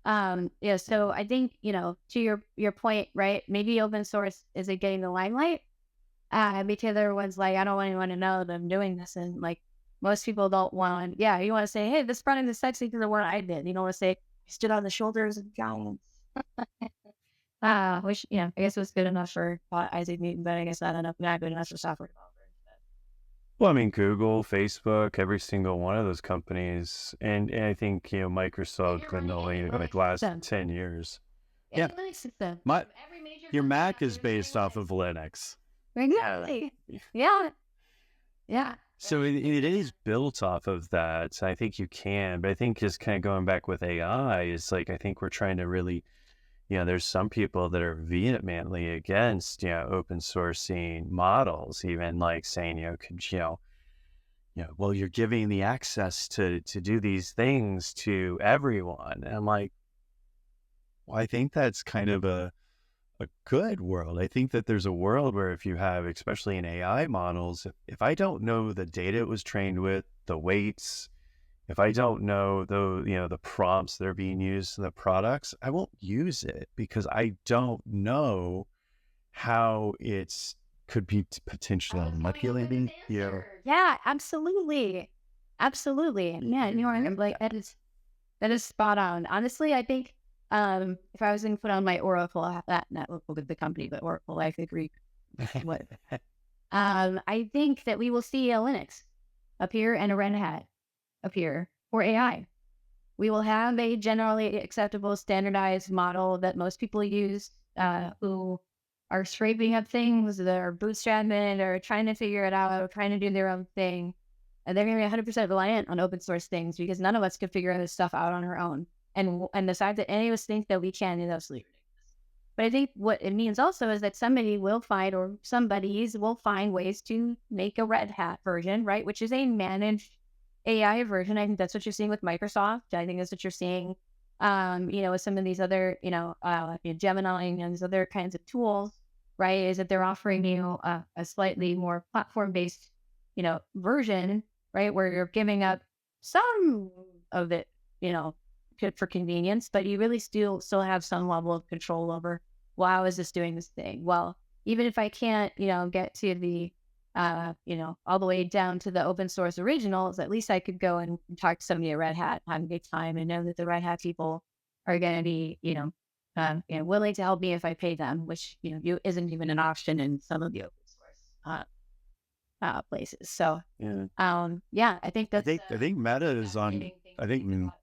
So I think, to your point, right? Maybe open source isn't getting the limelight. Because everyone's like, I don't want anyone to know that I'm doing this. And like, most people don't want, you want to say, hey, this product is sexy because of what I did. You don't want to say, I stood on the shoulders of giants. Which, I guess was good enough for Isaac Newton, but I guess not good enough for software developers. Well, I mean, Google, Facebook, every single one of those companies. And I think, Microsoft been only like last 10 years. Yeah. Your Mac is based off of Linux. Exactly. Yeah. So it is built off of that. I think you can, but I think just kind of going back with AI is like, I think we're trying to really, there's some people that are vehemently against, open sourcing models, even like saying, well, you're giving the access to do these things to everyone. And I'm like, well, I think that's kind of a good world. I think that there's a world where if you have, especially in AI models, if I don't know the data it was trained with, the weights, if I don't know the prompts that are being used in the products, I won't use it because I don't know how it's could be potentially manipulating. Yeah, absolutely. Yeah, I'm like that is spot on. Honestly, I think if I was going to put on my Oracle hat, not Oracle with the company, but Oracle, I think what? I think that we will see a Linux appear and a Red Hat appear for AI. We will have a generally acceptable standardized model that most people use who are scraping up things, that are bootstrapping or trying to figure it out or trying to do their own thing. And they're going to be 100% reliant on open source things because none of us can figure this stuff out on our own. And the fact that any of us think that we can is absolutely ridiculous. But I think what it means also is that somebody will find, or somebodies will find ways to make a Red Hat version, right? Which is a managed AI version. I think that's what you're seeing with Microsoft. I think that's what you're seeing, with some of these other, Gemini and these other kinds of tools, right? Is that they're offering you a slightly more platform-based, version, right? Where you're giving up some of it, for convenience, but you really still have some level of control over, well, how is this doing this thing? Well, even if I can't, get to the, all the way down to the open source originals, at least I could go and talk to somebody at Red Hat, have a good time, and know that the Red Hat people are going to be, willing to help me if I pay them, which, isn't even an option in some of the open source places. So, Yeah. yeah, I think that's I think Meta a is on. fascinating thing I to think think about.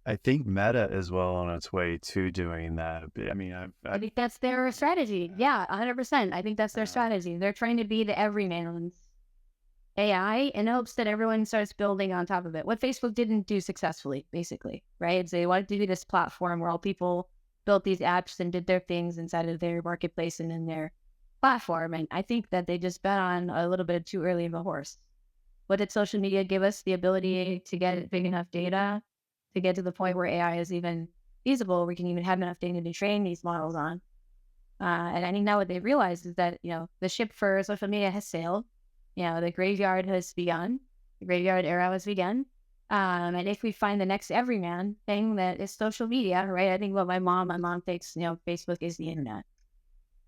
I think Meta is well on its way to doing that. I mean, I think that's their strategy. Yeah, 100%. I think that's their uh, strategy. They're trying to be the everyman's AI in hopes that everyone starts building on top of it. What Facebook didn't do successfully, basically, right? So they wanted to be this platform where all people built these apps and did their things inside of their marketplace and in their platform. And I think that they just bet on a little bit too early of a horse. What did social media give us? The ability to get big enough data to get to the point where AI is even feasible. We can even have enough data to train these models on. And I think now what they've realized is that, the ship for social media has sailed. The graveyard has begun. The graveyard era has begun. And if we find the next everyman thing that is social media, right? I think what my mom thinks, Facebook is the internet,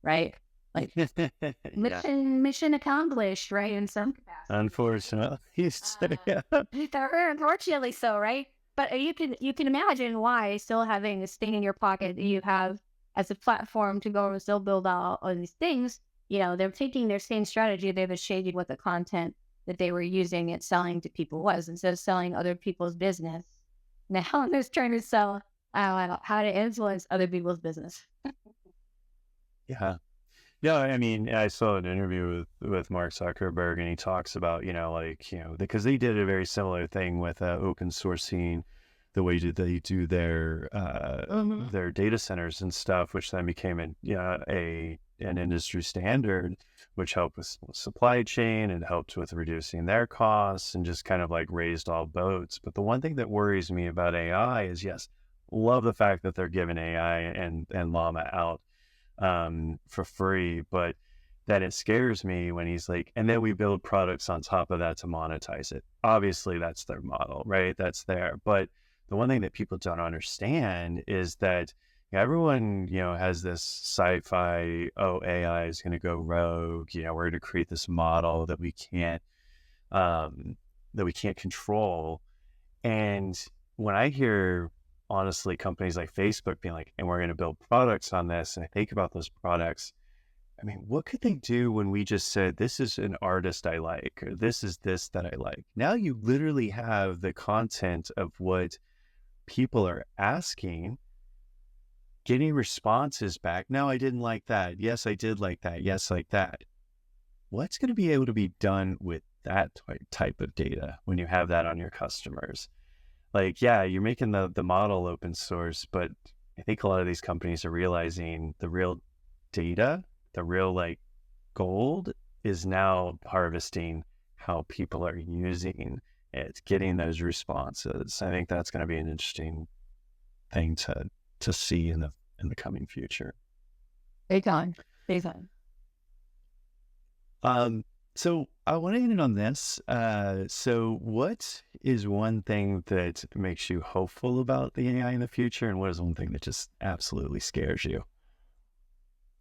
right? Like yeah. mission accomplished, right? In some capacity. Unfortunately, yeah. Unfortunately so, right? But you can imagine why still having this thing in your pocket that you have as a platform to go and still build out all these things. They're taking their same strategy, they're just changing what the content that they were using and selling to people was instead of selling other people's business. Now they're trying to sell how to influence other people's business. Yeah. Yeah, I mean, I saw an interview with Mark Zuckerberg, and he talks about, like, because they did a very similar thing with open sourcing the way that they do their data centers and stuff, which then became an industry standard, which helped with supply chain and helped with reducing their costs and just kind of like raised all boats. But the one thing that worries me about AI is, yes, love the fact that they're giving AI and Llama out for free, but that it scares me when he's like, and then we build products on top of that to monetize it. Obviously, that's their model, right? That's there. But the one thing that people don't understand is that everyone, has this sci-fi, oh, AI is going to go rogue. We're going to create this model um, that we can't control. And when I hear, honestly, companies like Facebook being like, and we're going to build products on this, and I think about those products, I mean, what could they do when we just said, this is an artist I like, or this is this that I like? Now you literally have the content of what people are asking, getting responses back. No, I didn't like that. Yes, I did like that. Yes, like that. What's going to be able to be done with that type of data when you have that on your customers? Like, yeah, you're making the model open source, but I think a lot of these companies are realizing the real data, the real like gold is now harvesting how people are using it, getting those responses. I think that's going to be an interesting thing to see in the coming future. Big time. Big time. So I want to end on this. So what is one thing that makes you hopeful about the AI in the future, and what is one thing that just absolutely scares you?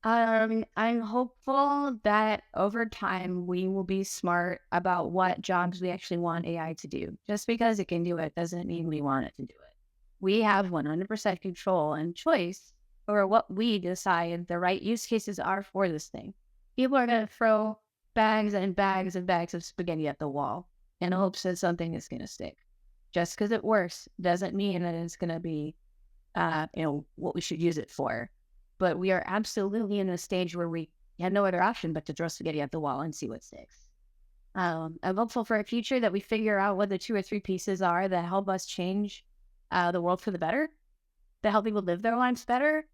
I'm hopeful that over time we will be smart about what jobs we actually want AI to do. Just because it can do it doesn't mean we want it to do it. We have 100% control and choice over what we decide the right use cases are for this thing. People are going to throw bags and bags and bags of spaghetti at the wall in hopes that something is going to stick. Just because it works doesn't mean that it's going to be, what we should use it for. But we are absolutely in a stage where we have no other option but to throw spaghetti at the wall and see what sticks. I'm hopeful for a future that we figure out what the 2 or 3 pieces are that help us change the world for the better, that help people live their lives better,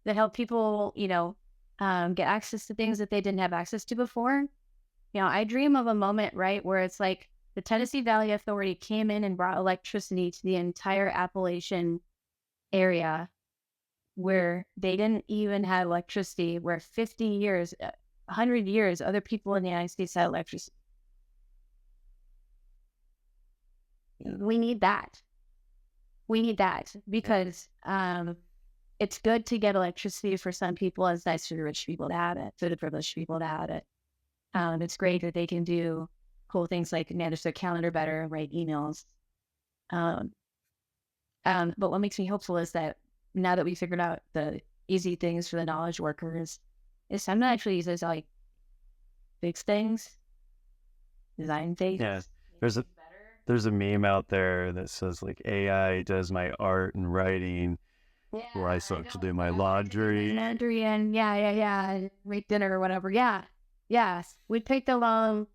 that help people, get access to things that they didn't have access to before. I dream of a moment, right, where it's like the Tennessee Valley Authority came in and brought electricity to the entire Appalachian area where they didn't even have electricity, where 50 years, 100 years, other people in the United States had electricity. We need that. We need that because it's good to get electricity for some people. It's nice for the rich people to have it, for the privileged people to have it. It's great that they can do cool things like manage their calendar better, write emails. But what makes me hopeful is that now that we figured out the easy things for the knowledge workers, is time to actually use this like fix things, design things. Yeah, there's a meme out there that says like AI does my art and writing, Yeah, where I still I have to know. do my I have to do my laundry. laundry and make dinner or whatever. Yeah, yes, we picked the wrong.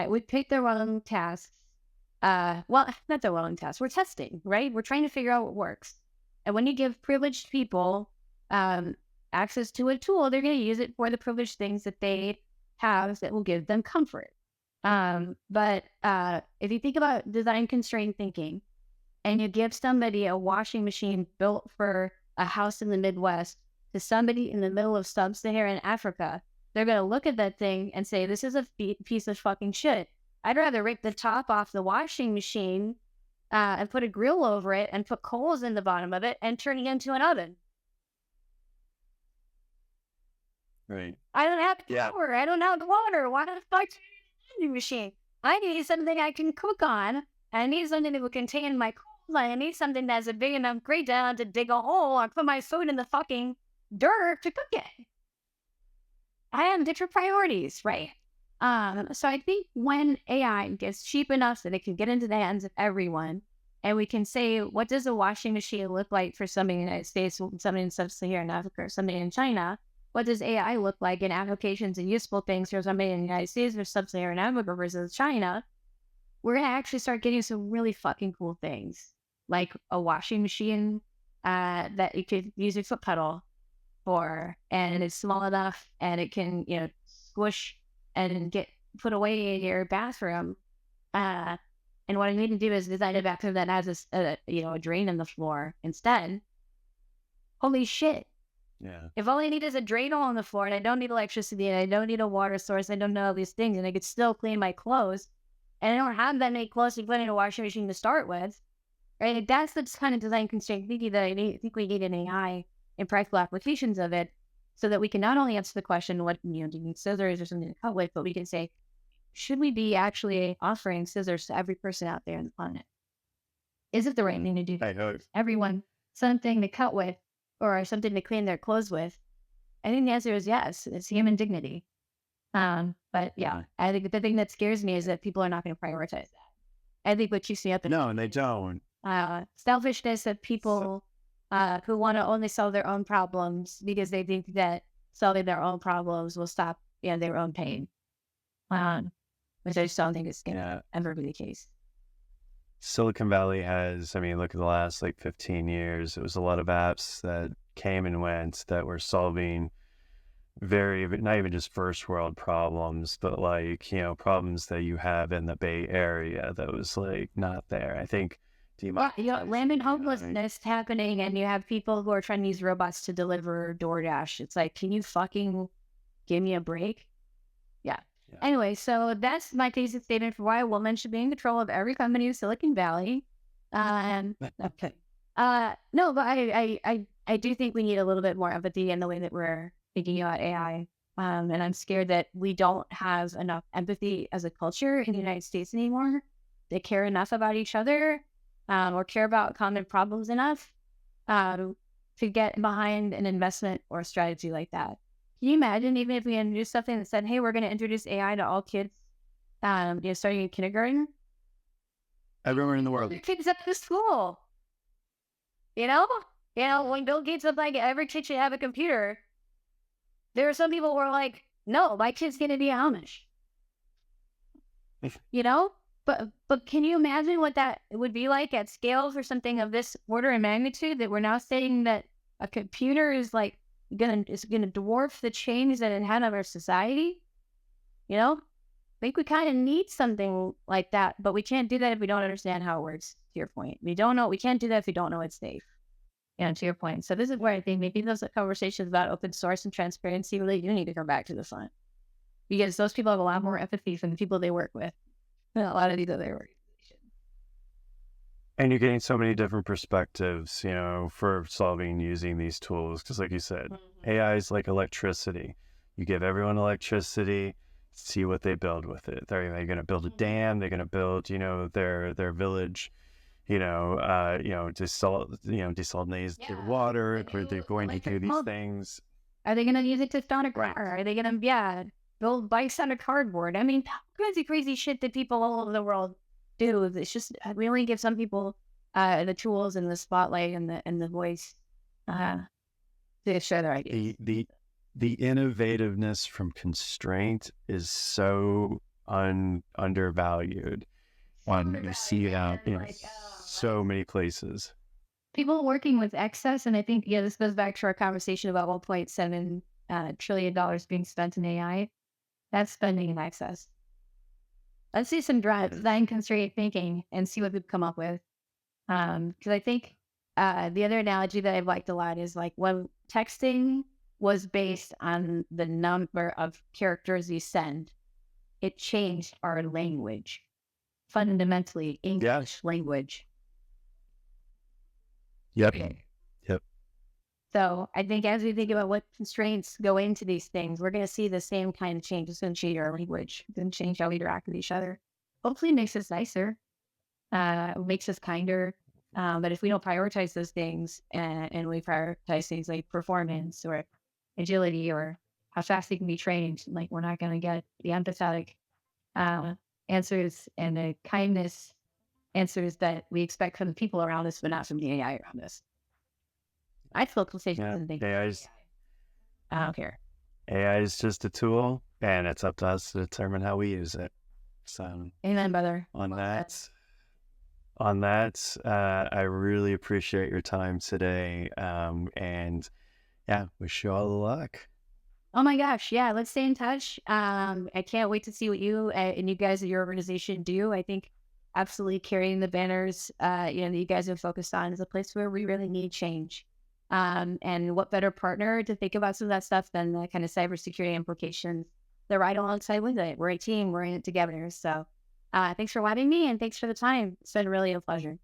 We picked the wrong tasks. Well, not the wrong task. We're testing, right? We're trying to figure out what works. And when you give privileged people access to a tool, they're going to use it for the privileged things that they have that will give them comfort. But if you think about design constraint thinking, and you give somebody a washing machine built for a house in the Midwest to somebody in the middle of sub-Saharan Africa, they're going to look at that thing and say, this is a piece of fucking shit. I'd rather rip the top off the washing machine and put a grill over it and put coals in the bottom of it and turn it into an oven. Right. I don't have power. I don't have water. Why the fuck do I need a washing machine? I need something I can cook on. I need something that will contain my coals. I need something that's a big enough grate down to dig a hole and put my food in the fucking dirt to cook it. I have different priorities, right? So I think when AI gets cheap enough that it can get into the hands of everyone, and we can say, what does a washing machine look like for somebody in the United States, somebody in sub-Saharan Africa, or somebody in China? What does AI look like in applications and useful things for somebody in the United States or sub-Saharan Africa versus China? We're going to actually start getting some really fucking cool things, like a washing machine that you could use your foot pedal for, and it's small enough and it can, squish and get put away in your bathroom. And what I need to do is design a bathroom that has a drain in the floor instead. Holy shit. Yeah. If all I need is a drain hole in the floor and I don't need electricity and I don't need a water source, I don't know all these things, and I could still clean my clothes, and I don't have that many clothes to put in a washing machine to start with, right? That's the kind of design constraint thinking that I think we need an AI in practical applications of it, so that we can not only answer the question, what, do you need scissors or something to cut with, but we can say, should we be actually offering scissors to every person out there on the planet? Is it the right thing to do? I hope. Everyone something to cut with or something to clean their clothes with? I think the answer is yes. It's human dignity. But yeah, I think the thing that scares me is that people are not going to prioritize that. I think what keeps me up No, and they don't. Selfishness of people who want to only solve their own problems because they think that solving their own problems will stop their own pain. Which I just don't think is going to ever be the case. Silicon Valley has, look at the last 15 years, it was a lot of apps that came and went that were solving not even just first world problems, but problems that you have in the Bay Area that was not there. I think land homelessness happening, and you have people who are trying to use robots to deliver DoorDash. It's like, can you fucking give me a break? Yeah. Anyway, so that's my thesis statement for why a woman should be in control of every company in Silicon Valley. Okay. No, but I do think we need a little bit more empathy in the way that we're thinking about AI. And I'm scared that we don't have enough empathy as a culture in the United States anymore. They care enough about each other or care about common problems enough to get behind an investment or a strategy like that. Can you imagine even if we introduced something that said, hey, we're going to introduce AI to all kids starting in kindergarten? Everywhere in the world. Kids at the school. When Bill Gates was like, every kid should have a computer, there are some people who are like, no, my kid's going to be Amish. But can you imagine what that would be like at scale for something of this order and magnitude, that we're now saying that a computer is gonna dwarf the change that it had on our society? I think we kind of need something like that, but we can't do that if we don't understand how it works. To your point, we can't do that if we don't know it's safe. To your point. So this is where I think maybe those conversations about open source and transparency really do need to come back to the front, because those people have a lot more empathy from the people they work with than a lot of these other organizations. And you're getting so many different perspectives, for solving using these tools. Because like you said, AI is like electricity. You give everyone electricity, see what they build with it. They're going to build a dam. They're going to build, their village, desalinate their water. They're going to do these things. Are they going to use it to start a car? Are they going to, build bikes out of cardboard. I mean, crazy, crazy shit that people all over the world do. It's just we only give some people the tools and the spotlight and the voice uh, to share their ideas. The innovativeness from Constraint is so undervalued. And you see that in Like, so many places. people working with excess, and I think this goes back to our conversation about $1.7 trillion being spent in AI. That's spending in excess. Let's see some design constraint thinking and see what we've come up with. Because I think the other analogy that I've liked a lot is like when texting was based on the number of characters you send, it changed our language, fundamentally English language. Yep. Yep. So I think as we think about what constraints go into these things, we're going to see the same kind of change. It's going to change our language, it's going to change how we interact with each other. Hopefully, it makes us nicer, makes us kinder. But if we don't prioritize those things and we prioritize things like performance or agility or how fast they can be trained, like we're not going to get the empathetic uh, answers and the kindness answers that we expect from the people around us, but not from the AI around us. I feel conversations Yeah. and think I don't care. AI is just a tool, and it's up to us to determine how we use it. So, Amen, brother. on that, I really appreciate your time today. And yeah, wish you all the luck. Oh my gosh, yeah, let's stay in touch. I can't wait to see what you and you guys at your organization do. I think absolutely carrying the banners, that you guys are focused on is a place where we really need change. And what better partner to think about some of that stuff than the kind of cybersecurity implications that right alongside with it. We're a team, we're in it together. So thanks for having me and thanks for the time. It's been really a pleasure.